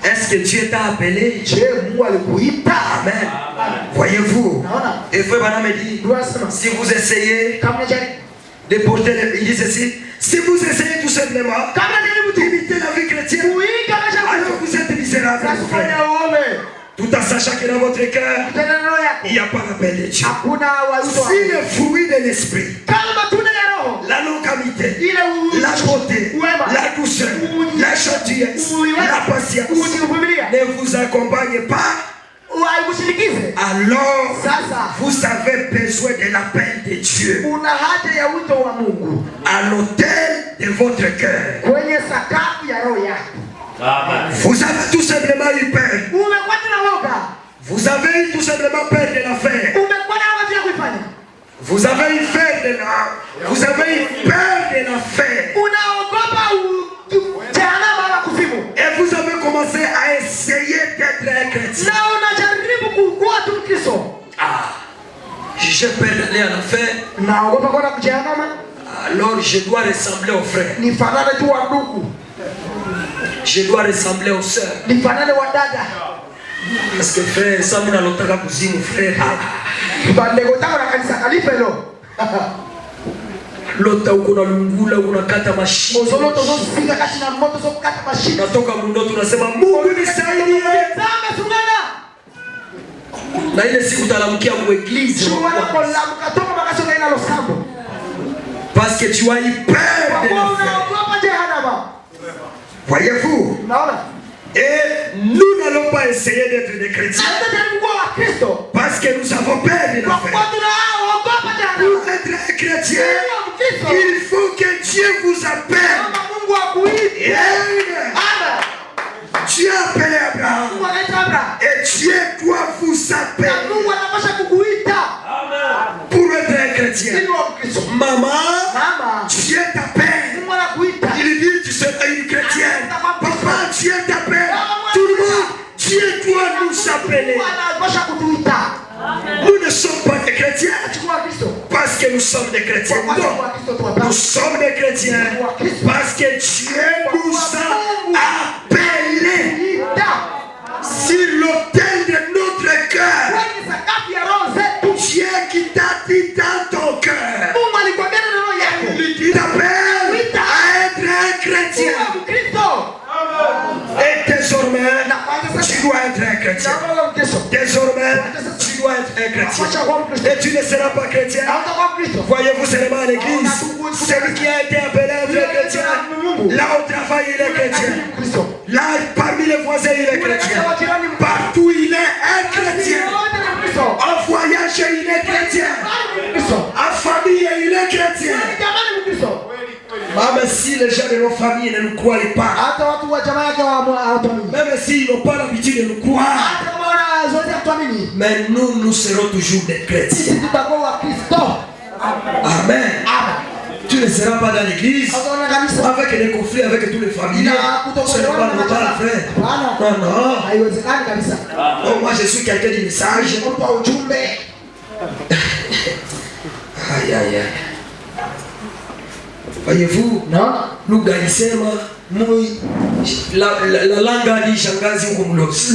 Est-ce que Dieu t'a appelé? Amen. Voyez-vous, et frère Bana me dit, si vous essayez de porter, il dit ceci, si vous essayez tout simplement d'imiter la vie chrétienne, alors vous êtes misérable, frère. Tout en sachant que dans votre cœur, il n'y a pas l'appel de Dieu. Si le fruit de l'esprit, la longanimité, la beauté, la douceur, la gentillesse, la patience ne vous accompagne pas, alors vous avez besoin de l'appel de Dieu à l'autel de votre cœur. Vous avez tout simplement eu peur. Vous avez eu tout simplement peur de l'affaire. Vous avez eu peur de la. Vous avez eu peur de l'affaire. Et vous avez commencé à essayer d'être un chrétien. J'ai peur d'aller à l'affaire. Alors je dois ressembler aux frères. Je dois ressembler aux sœurs. Parce que frère, ça m'a longtemps cousine, frère. Lota ukuna lungula unakata mashine. Natoka mundoto unasema Mungu nisaidie. Na ile siku utalamkia kwa église. Parce que tu as eu peur de l'enfer. Voyez-vous? Et nous n'allons pas essayer d'être des chrétiens. Parce que nous avons peur de l'enfer. Pour être un chrétien, il faut que Dieu vous appelle. Dieu a appelé Abraham. Et Dieu doit vous appeler. Pour être un chrétien. Maman, Dieu t'appelle. Il dit tu seras une chrétienne. Papa, Dieu t'appelle. Tout le monde, Dieu doit nous appeler. Nous ne sommes pas des chrétiens parce que nous sommes des chrétiens. Non, nous sommes des chrétiens parce que Dieu nous a appelés sur l'autel de notre cœur. Dieu qui t'a dit dans ton cœur, il t'appelle à être un chrétien. Et tu ne seras pas chrétien. Voyez-vous seulement à l'église. Celui qui a été appelé un vrai chrétien, là au travail il est chrétien. Là parmi les voisins il est chrétien. Partout il est un chrétien. En voyage il est chrétien. En famille il est chrétien. Même si les gens de nos familles ne nous croient pas, même s'ils n'ont pas l'habitude de nous croire, mais nous serons toujours des chrétiens. Amen. Tu ne seras pas dans l'église avec des conflits avec tous les familiers. Ce n'est pas normal, frère. Non. Moi je suis quelqu'un du message. Aïe. Voyez-vous, nous gagnons la langue a dit shangazi huko mlosi.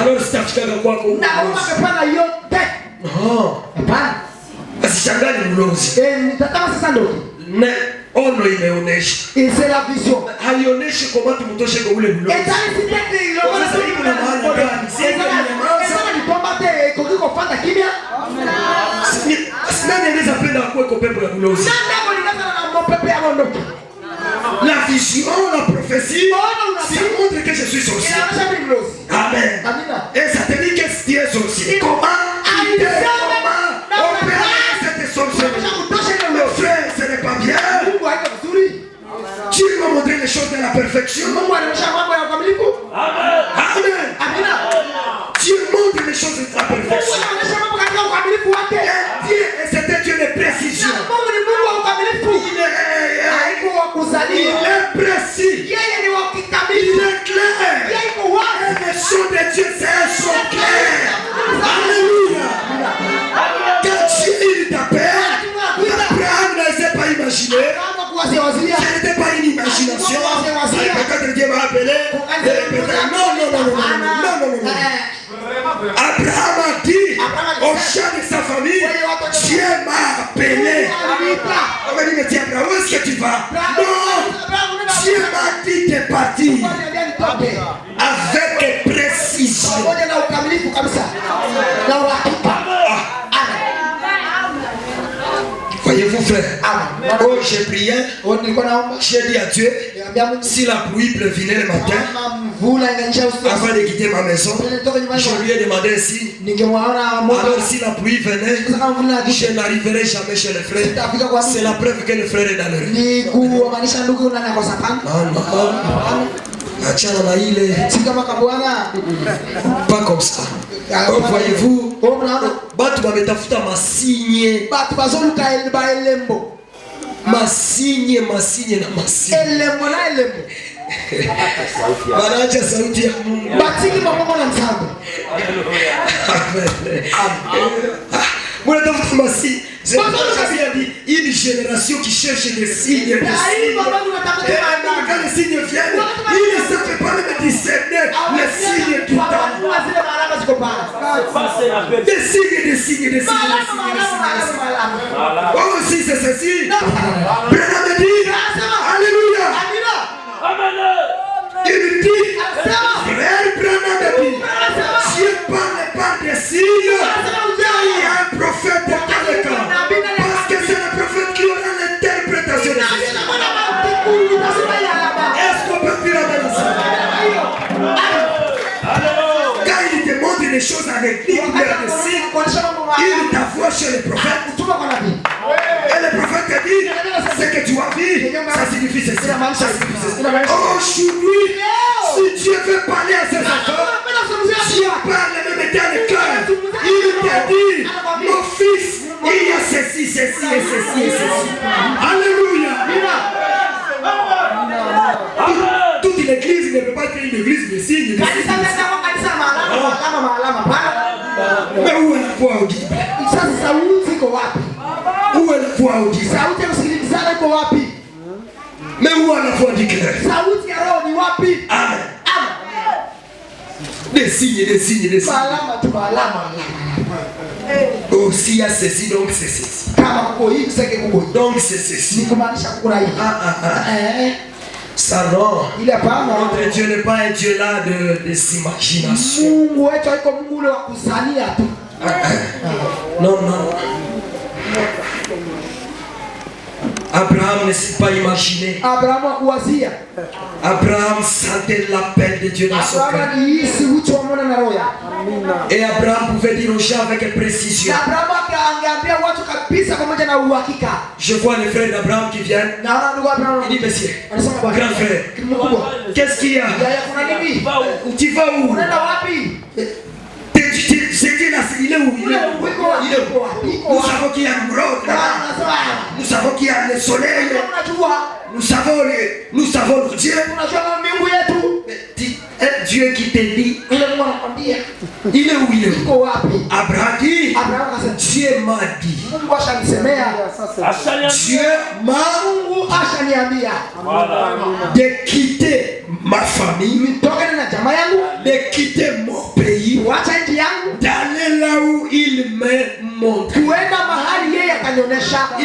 Alors sitafika kwako. Asishangani mlozi. Ne ono imeonesha. C'est la vision. Haionyeshi kwa watu mtoshe kwa ule mlozi. Nani anaweza penda kuweko pepo ya mlozi? La vision, la prophétie, ça montre que je suis sorcier. Amen. Et ça te dit qu'est-ce qui est sorcier. Comment opérer cette sorcellerie? Le frère, ce n'est pas bien. Dieu m'a montré les choses de la perfection. Amen. Dieu montre les choses de la perfection. Et c'était Dieu de précision. Il est précis. Il est clair. Et le son de Dieu, c'est un son clair. Alléluia. Quand Dieu t'appelle, Abraham ne s'est pas imaginé. Ce n'était pas une imagination. Peut-être Dieu m'a appelé. Non. Abraham a dit au chef de sa famille, Dieu m'a appelé. On m'a dit, mais tiens, Abraham, où est-ce que tu vas? Non, Dieu m'a dit de partir avec précision. Voyez-vous, frère, oh, j'ai prié, j'ai dit à Dieu, si la pluie pleuvinait le matin, avant de quitter ma maison, je lui ai demandé ainsi. Alors si la pluie venait, je n'arriverai jamais chez les frères. C'est la preuve que le frère est dans le rue. Pas comme ça. Oh, voyez-vous, batu bametafuta masinye na masinye. Wanaacha sauti ya Mungu. Moi, une génération qui cherche des signes. Quand les signes viennent, ils ne savent pas même discerner les signes du temps. Des signes. Oh, si c'est ceci. Branham dit, alléluia. Il dit, frère Branham dit, Dieu parle par des signes. Il y a un prophète dans le camp. Parce que c'est le prophète qui aura l'interprétation de ces signes. Est-ce qu'on peut dire amen à ça? Quand il te montre des choses avec lui, des signes, il t'envoie chez le prophète. Et le prophète te dit, ce que tu as vu, ça signifie ceci. Aujourd'hui, si Dieu veut parler à ses enfants, Dieu parle même dans le cœur. Il te dit, mon fils, il y a ceci et ceci. Alléluia. Toute l'église ne peut pas être une église de signes. Mais où est la foi au guide? Où est la foi au guide? Mais où est la foi du cœur? Amen. Des signes. Oh, s'il y a ceci, donc c'est ceci. Donc c'est ceci. Ça non. Notre Dieu n'est pas un Dieu là de imagination. Non, non. Abraham ne s'est pas imaginé. Abraham sentait l'appel de Dieu dans son cœur. Et Abraham pouvait dire aux gens avec précision. Je vois les frères d'Abraham qui viennent. Il dit, monsieur, grand frère, qu'est-ce qu'il y a? Tu vas où? C'est dit là, il est où? Nous savons qu'il y a une route là-bas. Nous savons qu'il y a le soleil. Nous savons le Dieu. Un Dieu qui te dit, il est où? Abraham dit, Dieu m'a dit. Dieu m'a de quitter ma famille, de quitter mon pays, d'aller là où il me montre. Il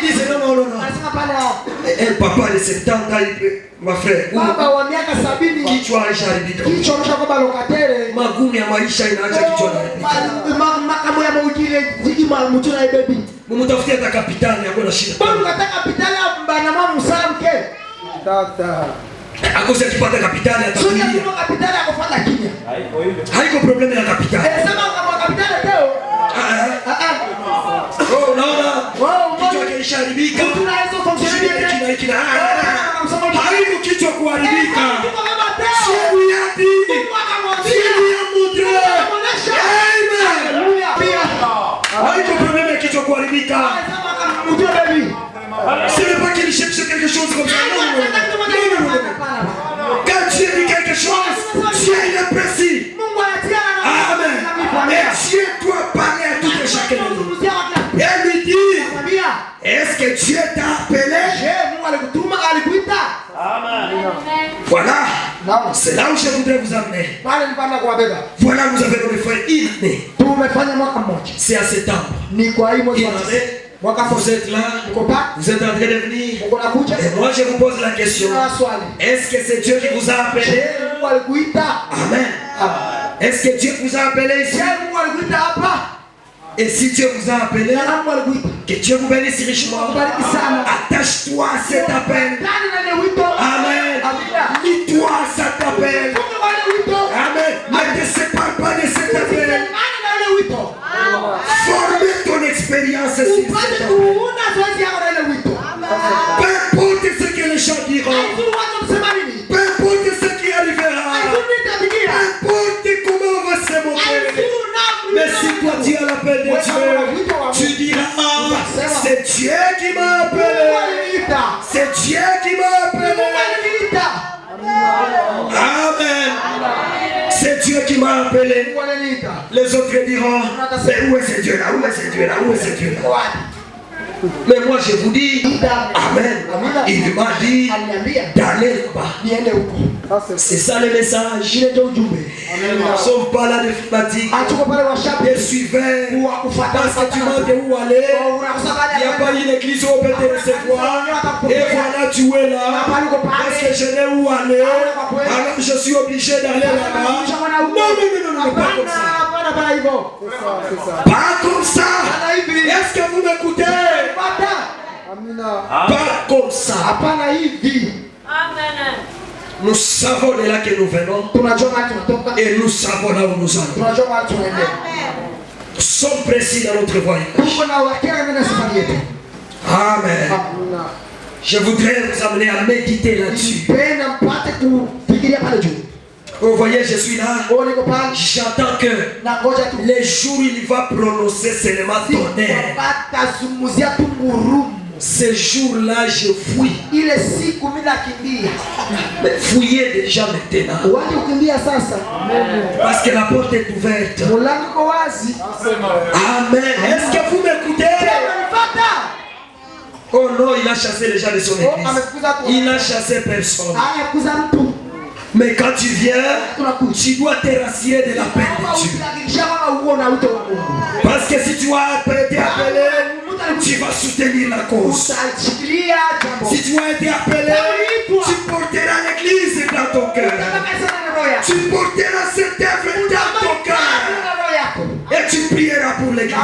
dit, non, non, non. Un papa de 70 ans, ma frère, kichwa haishaharibika. Magumu ya maisha inaacha kichwa haribika. Mumutafutia hata kapitali yako na shida. Akose akipata kapitali atakulia. Haiko problemu ya kapitali. Oh, naona kichwa kilisharibika. Haiko kichwa kuharibika. Haiko problème ya kichwa kuharibika. Ce n'est pas qu'il cherche quelque chose comme ça. Non. Quand Dieu dit quelque chose, Dieu est précis. Amen. Et Dieu doit parler à tout et chacun de nous. Et lui dit, est-ce que Dieu t'a appelé? Voilà. C'est là où je voudrais vous amener. Voilà, vous avez le frère Iné. C'est à septembre. Vous êtes là, vous êtes en train de venir. Et moi je vous pose la question. Est-ce que c'est Dieu qui vous a appelé? Amen. Est-ce que Dieu vous a appelé ici? Et si Dieu vous a appelé, que Dieu vous bénisse richement. Attache-toi à cet appel. Amen. Lis-toi à cet appel. Amen. Ne te sépare pas de cet appel. Formez ton expérience sur cet appel. Peu importe ce que les gens diront. Peu importe ce qui arrivera. Peu importe comment on va se montrer. Mais si toi tu as l'appel de Dieu, tu diras, c'est Dieu qui m'a appelé. C'est Dieu qui m'a appelé. Amen. C'est Dieu qui m'a appelé. Les autres diront, mais où est ce Dieu là? Où est ce Dieu là? Où est ce Dieu là? Mais moi je vous dis, Amen. Il m'a dit d'aller là-bas. C'est ça le message. Nous ne sommes pas là de fanatique. Des suiveurs. Parce que tu m'as dit où aller. Il n'y a pas une église où on peut te recevoir. Et voilà, tu es là. Parce que je n'ai où aller. Alors je suis obligé d'aller là-bas. Non, pas comme ça. Pas comme ça. Est-ce que vous m'écoutez? Pas comme ça. Nous savons de là que nous venons. Et nous savons là où nous allons. Nous sommes précis dans notre voyage. Amen. Je voudrais vous amener à méditer là-dessus. Vous voyez, je suis là. J'attends que les jours où il va prononcer seulement tonnerre. Ce jour-là, je fouille. Mais fouillez déjà maintenant. Parce que la porte est ouverte. Amen. Est-ce que vous m'écoutez? Oh non, il a chassé les gens de son église. Il n'a chassé personne. Mais quand tu viens, tu dois te rassurer de l'appel de Dieu. Parce que si tu as été appelé, tu vas soutenir la cause. Si tu as été appelé, tu porteras l'église dans ton cœur. Tu porteras cette œuvre dans ton cœur. Et tu prieras pour l'église.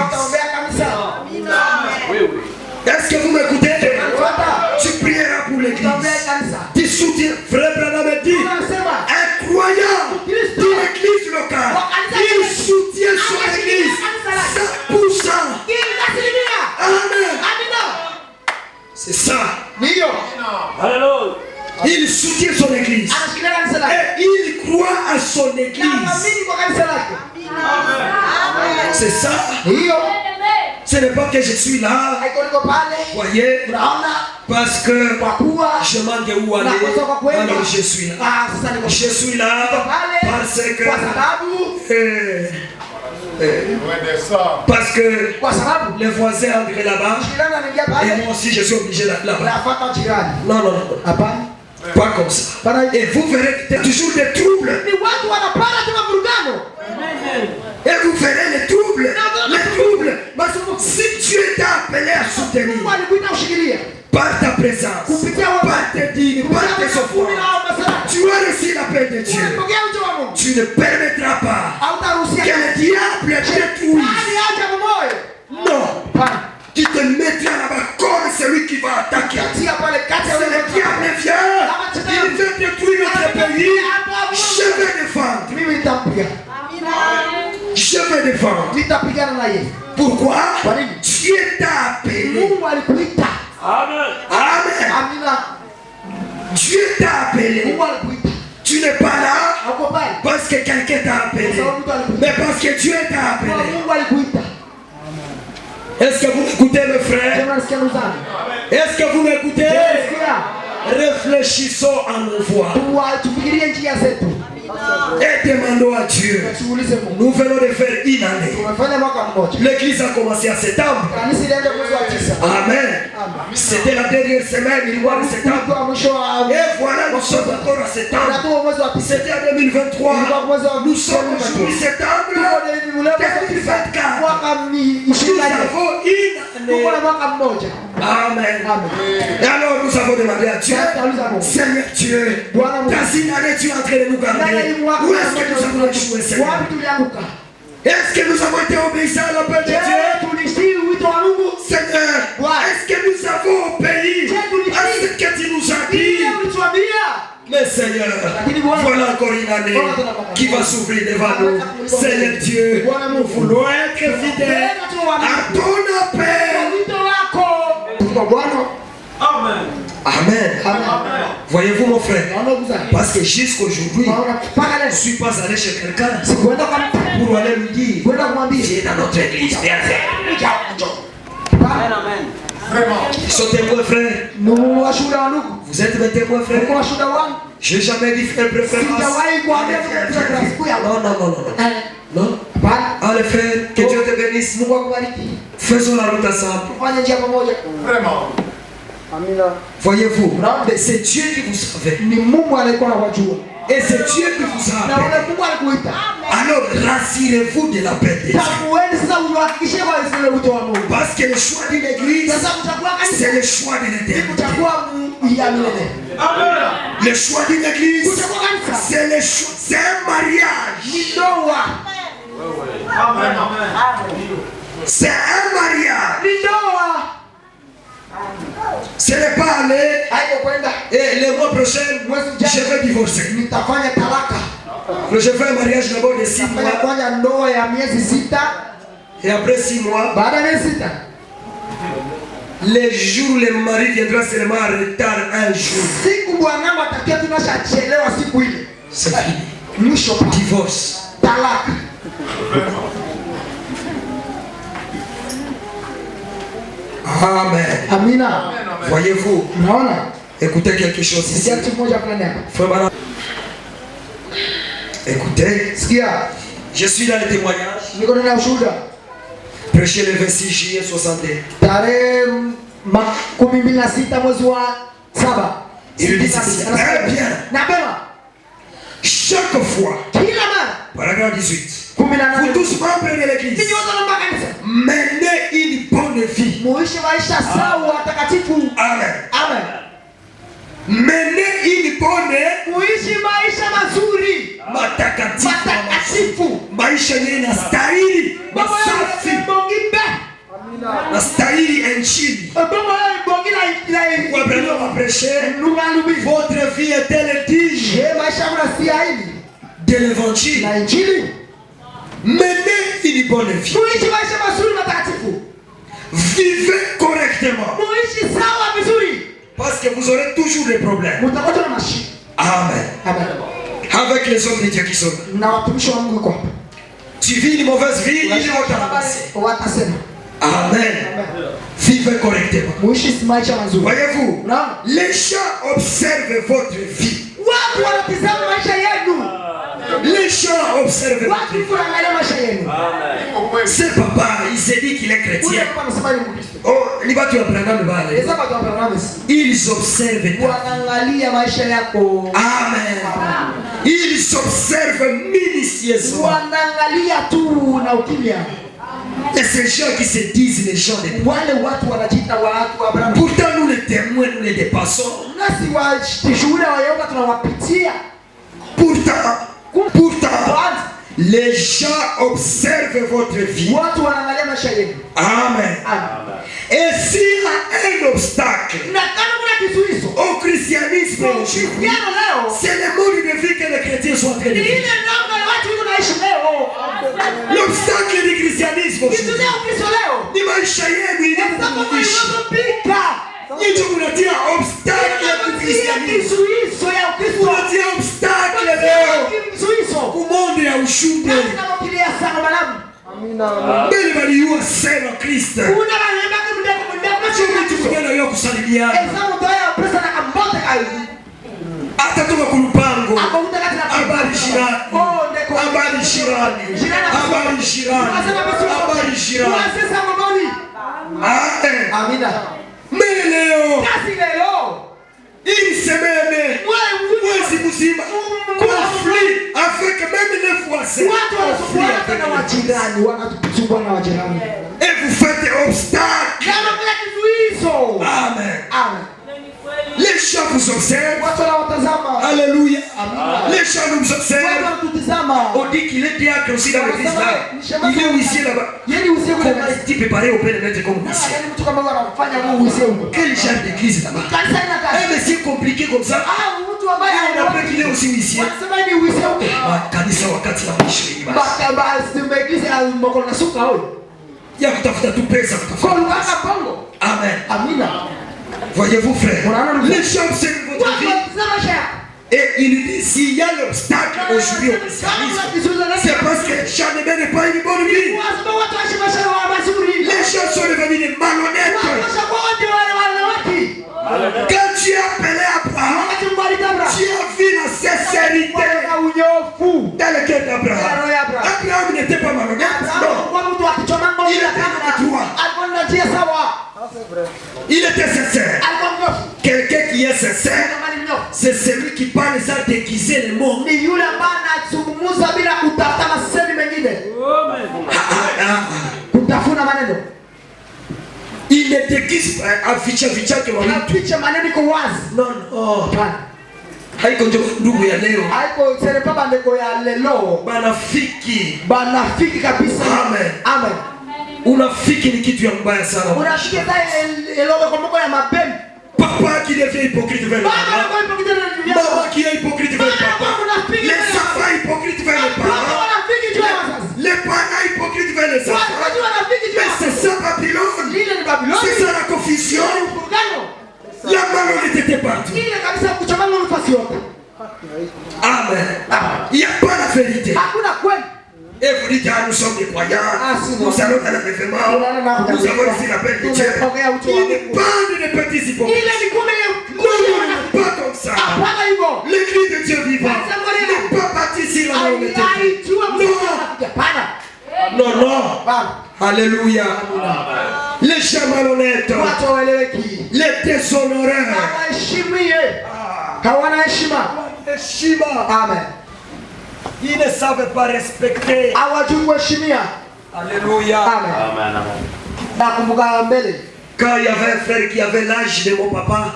Est-ce que vous m'écoutez? Tu prieras pour l'église. Tu soutiens. Frère Branham dit, un croyant d'une église locale, il soutient son église 100%. Amen. C'est ça. Alléluia. Il soutient son église. Et il croit à son église. C'est ça. Ce n'est pas que je suis là, voyez, parce que je manque où aller, alors je suis là. Je suis là parce que les voisins entrent là-bas et moi aussi je suis obligé d'être là-bas. Non. Pas comme ça. Et vous verrez toujours des troubles. Et vous verrez les troubles. Si tu es appelé à soutenir par ta présence, par tes dîmes, par tes offrandes, tu as reçu la paix de Dieu. Tu ne permettras pas que le diable détruise. Non. Tu te mettras là-bas comme celui qui va attaquer. Si le diable vient, il veut détruire notre pays. Je vais défendre. Je vais défendre. Pourquoi? Dieu t'a appelé. Amen. Dieu t'a appelé. Tu n'es pas là parce que quelqu'un t'a appelé, mais parce que Dieu t'a appelé. Est-ce que vous m'écoutez, mes frères? Est-ce que vous m'écoutez? Réfléchissons à nos voix et demandons à Dieu. Nous venons de faire une année. L'église a commencé en septembre. Amen. C'était la dernière semaine, il y a septembre. Et voilà, nous sommes encore en septembre. C'était en 2023. Nous sommes aujourd'hui septembre 2024. Nous avons une année. Amen. Et alors nous avons demandé à Dieu, Seigneur Dieu, dans une année tu es en train de nous garder. Où est-ce que nous avons échoué, Seigneur? Est-ce que nous avons été obéissants à l'appel de Dieu? Seigneur, est-ce que nous avons obéi à ce que tu nous as dit? Mais Seigneur, voilà encore une année qui va s'ouvrir devant nous. Seigneur Dieu, nous voulons être fidèles à ton appel. Amen. Voyez-vous mon frère, parce que jusqu'aujourd'hui, je ne suis pas allé chez quelqu'un pour aller lui dire, viens dans notre église, viens faire. Amen. Ils sont témoins frères. Vous êtes mes témoins frères. Je n'ai jamais dit frère préférence. Non. Allez frère, que Dieu te bénisse. Faisons la route ensemble. Vraiment. Voyez-vous, c'est Dieu qui vous savait. Et c'est Dieu qui vous a appelé. Alors rassurez-vous de l'appel de Dieu. Parce que le choix d'une église, c'est le choix de l'éternité. Le choix d'une église, c'est un mariage. C'est un mariage. Ce n'est pas aller et le mois prochain je vais divorcer. Je fais un mariage d'abord de 6 mois. Et après 6 mois, les jours où le mari viendra seulement en retard un jour. C'est fini. Divorce. Amen. Amina. Voyez-vous, écoutez quelque chose ici. Écoutez, je suis dans le témoignage. Prêcher le 26 juillet 61. Il dit ceci. Très bien. Chaque fois, paragraphe 18, vous tous membres de l'église, menez une bonne vie. Amen. Menez une bonne matakatifu, maisha yenye inastahili, masafi. Nastahili injili. Kwa Abraham a prêché, votre vie est-elle digne de l'évangile? Menez une bonne vie. Vivez correctement. Parce que vous aurez toujours des problèmes. Amen. Avec les hommes de Dieu qui sont là. Tu vis une mauvaise vie, ils vont t'embrasser. Amen. Vivez correctement. Voyez-vous, les gens observent votre vie. Les gens observent votre vie. C'est papa, il s'est dit qu'il est chrétien. Oh, ils observent. Amen. Ils observent minutieusement. Et ces gens qui se disent les gens de Dieu. Pourtant nous les témoins, nous les dépassons. Pourtant, les gens observent votre vie. Amen. Et s'il y a un obstacle au christianisme aujourd'hui, c'est le mode de vie que les chrétiens sont en train de vivre. L'obstacle du christianisme aujourd'hui, ni maisha yenu ilivyoishi. Nicho kunatia obstacle du christianisme. Kunatia obstacle leo kumonde ya ushuhuda. Mbele baliua sema Kristo. Chumi tukugana yo kusalimiana. Hata tuka kulupango. Habari jirani. Habari jirani. Habari jirani. Habari jirani. Amina. Leo. Une semaine. Mwezi mzima. Conflit avec même les voisins. Et vous faites obstacle. Amen. Les gens vous observent. Alléluia. Les gens nous observent. On dit qu'il est diacre aussi dans l'église là. Il est huissier là-bas. Comment est-il préparé au Père de mettre comme huissier? Quel genre d'église là-bas? Un monsieur compliqué comme ça. Et on appelle qu'il est aussi huissier. Kanisa wakati ya mwisho hii. Ya kutafuta tu pesa kutafuta. Amen. Voyez-vous frère, les gens observent votre vie. Et il dit s'il y a l'obstacle aujourd'hui au christianisme, c'est parce que les gens ne mènent pas une bonne vie. Les gens sont devenus des malhonnêtes. Quand tu as appelé Abraham, tu as vu la sincérité dans le cœur d'Abraham. Abraham n'était pas malhonnête, non. Il était droit. Il était sincère. Quelqu'un qui est sincère, c'est celui qui parle sans déguiser les mots. Il ne déguise pas aficha que non, non. Haiko ndugu ya leo. Haiko serepa bandeko ya lelo. Banafiki kabisa. Amen. Unafiki ni kitu ya mbaya sana. Unafiki elogo komoko ya mapembe. Papa qui devient hypocrite vers le papa. Maman qui est hypocrite vers le papa. Les enfants hypocrites vers les parents. Les parents hypocrites vers les enfants. Mais c'est ça Babylone. C'est ça la confusion. La malhonnêteté partout. Amen. Il n'y a pas la vérité. Et vous dites, nous sommes des croyants, nous allons dans l'enlèvement, nous avons ici la paix de Dieu. Une bande de petits hypocrites. Non, pas comme ça. L'église de Dieu vivant n'est pas bâtie sur la malhonnêteté. Non. Alléluia. Les gens malhonnêtes, les déshonorés. Amen. Ils ne savent pas respecter. Alléluia. Amen. Quand il y avait un frère qui avait l'âge de mon papa,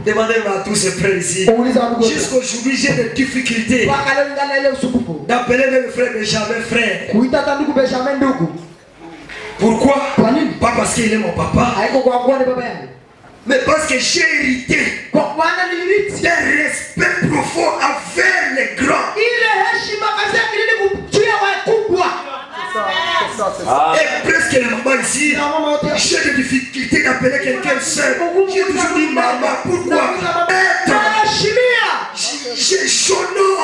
demandez-moi à tous ces frères ici. Jusqu'aujourd'hui, j'ai des difficultés d'appeler le frère Benjamin frère. Pourquoi? Pas parce qu'il est mon papa, mais parce que j'ai hérité d'un respect profond envers les grands. Et presque les mamans ici, j'ai des difficultés d'appeler quelqu'un seul. J'ai toujours dit maman. Pourquoi? J'ai son nom.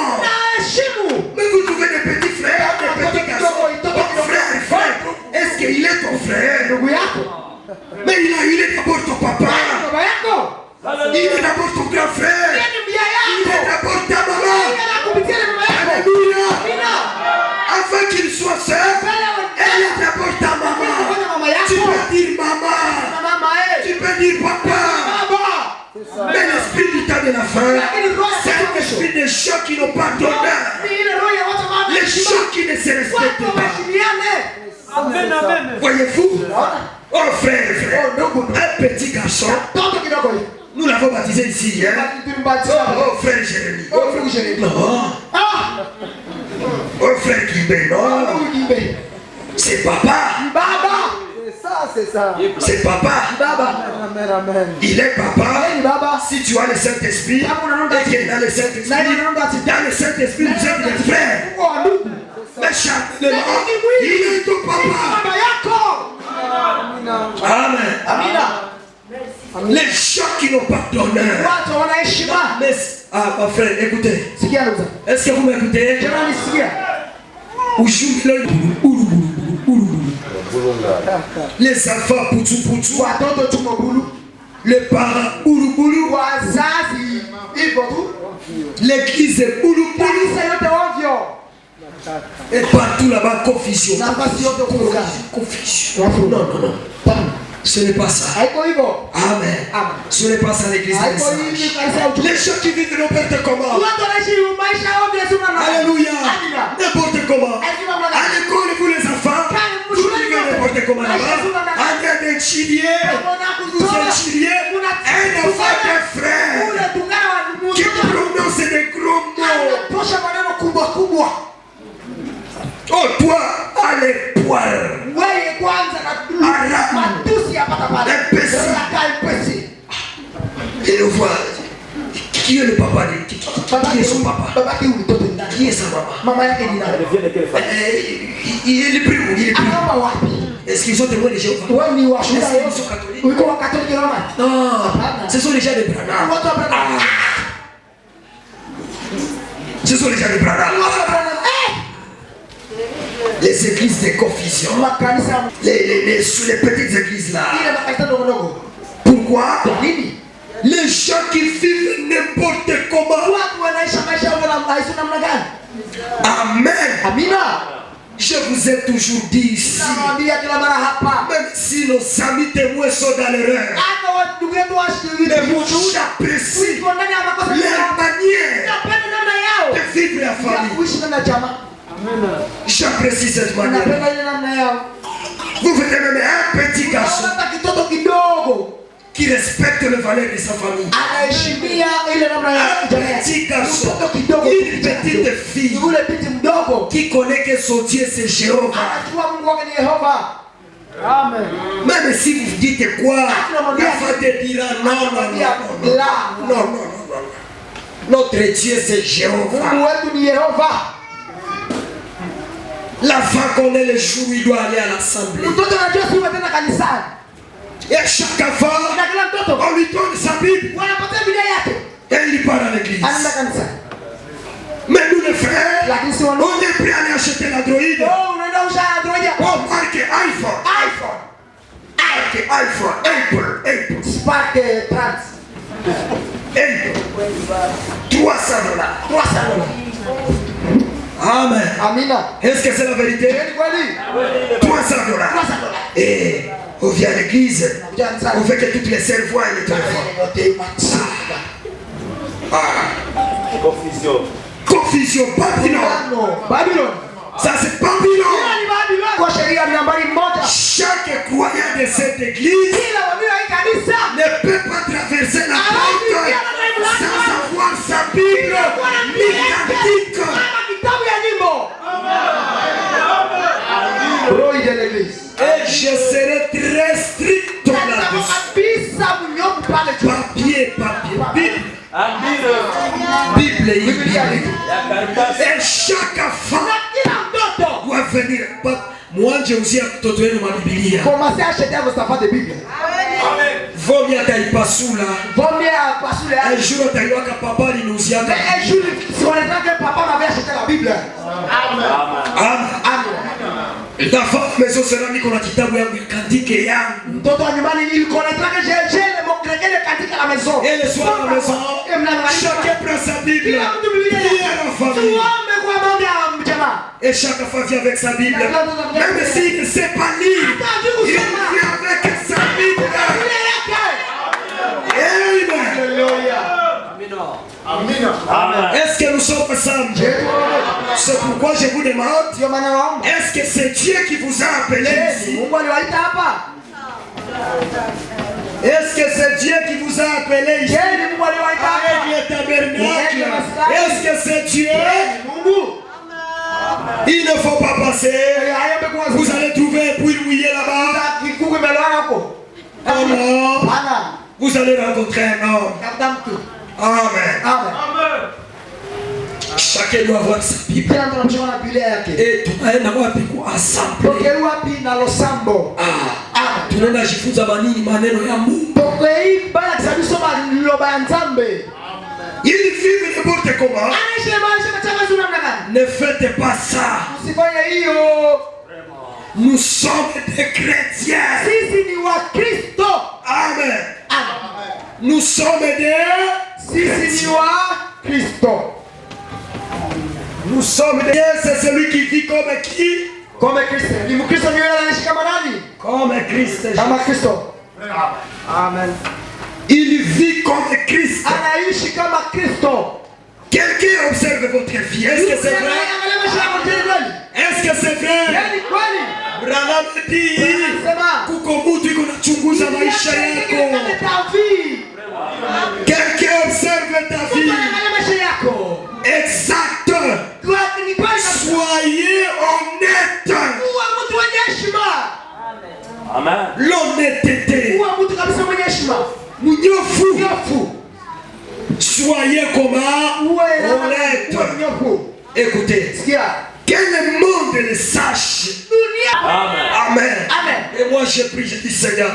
Mais vous trouvez des petits frères, des petits garçons. Ton frère, est-ce qu'il est ton frère? Mais il est d'abord ton papa. Il est d'abord ton grand frère. Il est d'abord ta maman. Alléluia. Afin qu'il soit seul, elle est d'abord ta maman. Tu peux dire maman. Tu peux dire papa. Mais l'esprit du temps de la fin, c'est un esprit des gens qui n'ont pas d'honneur. Les gens qui ne se respectent pas. Voyez-vous? Oh frère, un petit garçon, nous l'avons baptisé ici hier. Oh frère Jérémie. Non. Oh frère Kibé, non. C'est papa. C'est ça. C'est papa. Amen. Il est papa. Si tu as le Saint-Esprit, et qu'il est dans le Saint-Esprit, vous êtes des frères. Mais chaque il est ton papa. Amen. Les gens qui n'ont pas d'honneur. Ma frère, écoutez. Est-ce que vous m'écoutez? Les enfants poutou. Les parents boulou. L'église est boulou. Et partout là-bas, confusion. Non. Ce n'est pas ça. Amen. Ce n'est pas ça l'église. Les gens qui vivent n'importe comment. Alléluia. N'importe comment. À l'école, vous les enfants, vous vivez n'importe comment là-bas. En train d'étudier, un enfant d'un frère qui prononce des gros mots. Oh, toi, allez poire. Et le voit. Qui est le papa? Qui est son papa? Qui est sa maman? Il est plus où? Est-ce qu'ils sont témoins de Jéhovah? Est-ce qu'ils sont catholiques? Non, ce sont les gens de Branham. Ce sont les gens de Branham. Les églises de confusion, les petites églises là. Pourquoi? Les gens qui vivent n'importe comment. Amen. Je vous ai toujours dit ici, même si nos amis témoins sont dans l'erreur, mais moi j'apprécie leur manière de vivre la famille. J'apprécie cette manière. Vous verrez même un petit garçon qui respecte les valeurs de sa famille. Un petit garçon, une petite fille qui connaît que son Dieu c'est Jéhovah. Amen. Même si vous dites quoi, la femme te dira non. Notre Dieu c'est Jéhovah. L'enfant connaît le jour où il doit aller à l'assemblée. Et chaque enfant, on lui donne sa Bible. Et il part à l'église. Mais nous les frères, on est prêt à aller acheter l'Android. On marque iPhone, Apple. Spark Trans. Apple. $300. Amen. Est-ce que c'est la vérité? $300. Et on vient à l'église, on fait que toutes les sœurs voient le téléphone. Confusion, Babylone. Ça c'est Babylone. Chaque croyant de cette église ne peut pas traverser la porte sans avoir sa Bible ni cantique. Et je Bible hii. Et chaque enfant doit venir. Mwanje uzia mtoto wenu mabiblia. Commencez à acheter vos enfants de Bible. Vaut mieux taipasula. Vaut mieux passer. Un jour taïwaka papa linuzia. Mais un jour, si on est là que papa m'avait acheté la Bible. Amen. Amen. L'enfant maison sera mis qu'on a kitabu yangu kandike yangu. Mtoto wa nyumbani il connaîtra que j'ai le mot grec le kandike à la maison. Et le soir à la maison, chacun prend sa Bible. Prière en famille. Et chaque enfant vient avec sa Bible. Même s'il ne sait pas lire, il vient avec sa Bible. Amen. Est-ce que nous sommes ensemble? C'est pourquoi je vous demande, est-ce que c'est Dieu qui vous a appelé ici? Est-ce que c'est Dieu qui vous a appelé ici? Avec le tabernacle. Est-ce que c'est Dieu? Il ne faut pas passer. Vous allez trouver un puits mouillé là-bas. Oh non. Vous allez rencontrer un homme. Amen. Amen. Chacun doit avoir sa Bible. Et tunaenda wapi kuassemble? Tunaenda jifunza manini maneno ya Mungu. Il vit n'importe comment. Ne faites pas ça. Nous sommes des chrétiens. Amen. Nous sommes des chrétiens. Nous sommes des... C'est celui qui vit comme qui? Comme Christ. Comme Christ. Amen. Il vit comme Christ. Quelqu'un observe votre vie. Est-ce que c'est vrai? Est-ce que c'est vrai? Branham dit kuko mtu iko nachunguza maisha yako. Quelqu'un observe ta vie. Exact. Soyez honnête. Amen. L'honnêteté. Mouniofu. Soyez comment? Honnête. Écoutez. Que le monde le sache. Amen. Amen. Amen. Et moi je prie, je dis Seigneur.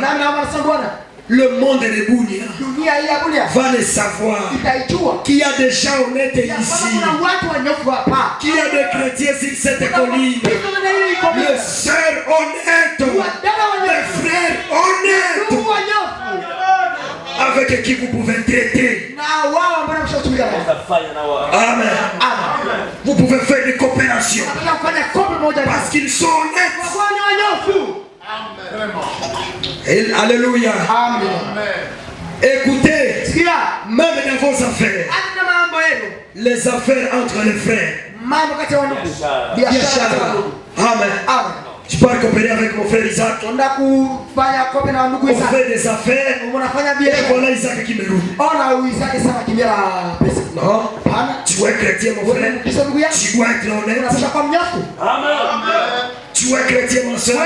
Le monde de Bounia va le savoir qu'il y a des gens honnêtes ici, qu'il y a des chrétiens sur cette colline, les sœurs honnêtes, les frères honnêtes, avec qui vous pouvez traiter. Amen. Vous pouvez faire des coopérations parce qu'ils sont honnêtes. Alléluia. Amen. Écoutez, même dans vos affaires, les affaires entre les frères, Amen. Tu peux coopérer avec mon frère Isaac. On fait des affaires. Et voilà Isaac qui me roule. Non. Tu dois être chrétien, mon frère. Tu dois être honnête. Amen. Tu dois être chrétien, mon soeur.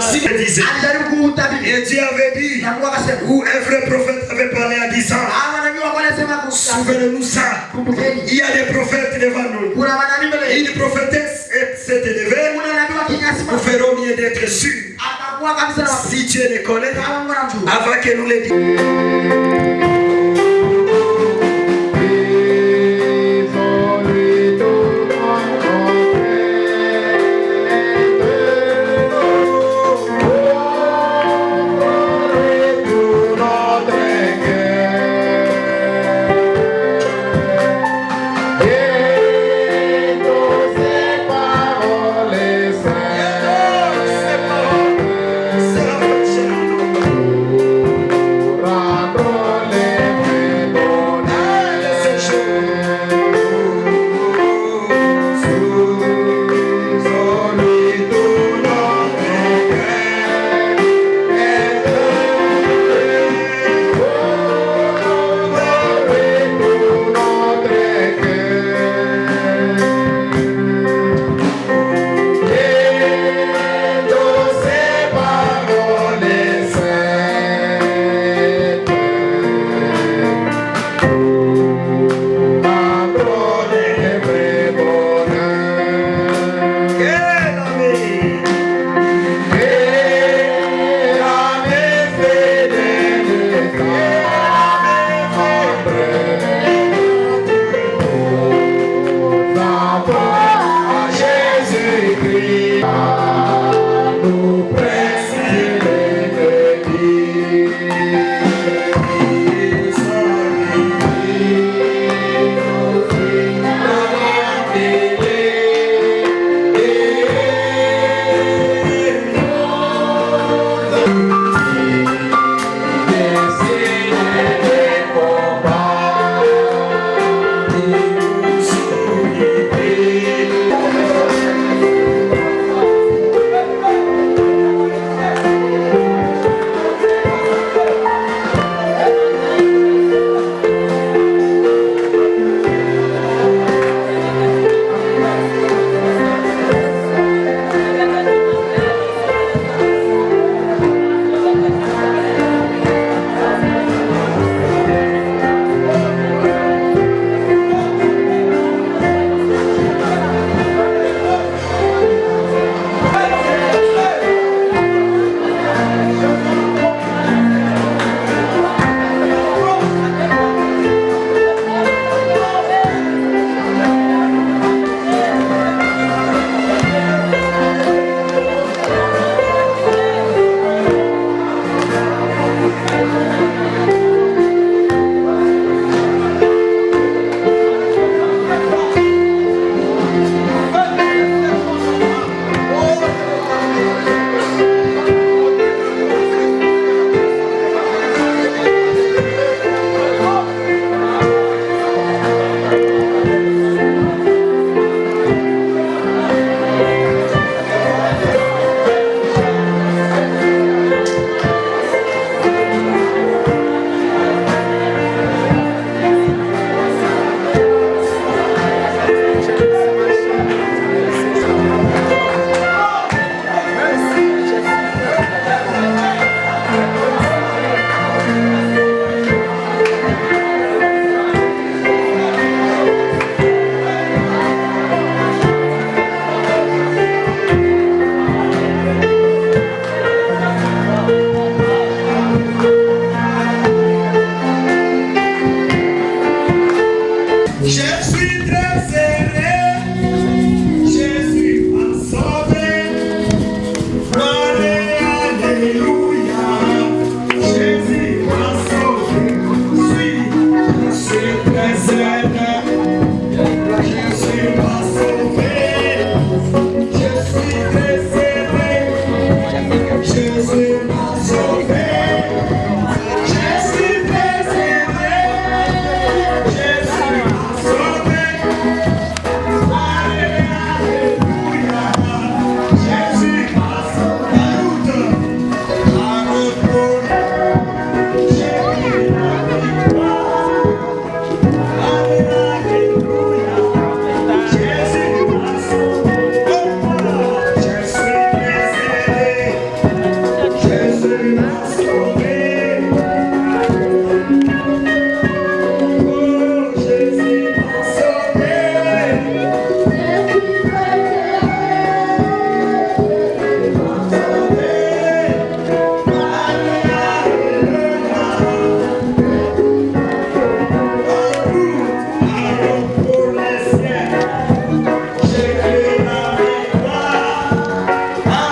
Si je disais, et Dieu avait dit, où un vrai prophète avait parlé à 10 ans, souvenez-nous ça, il y a des prophètes devant nous. Une prophétesse s'est élevée pour faire au mieux d'être sûr. Si Dieu les connaît, avant que nous les disions.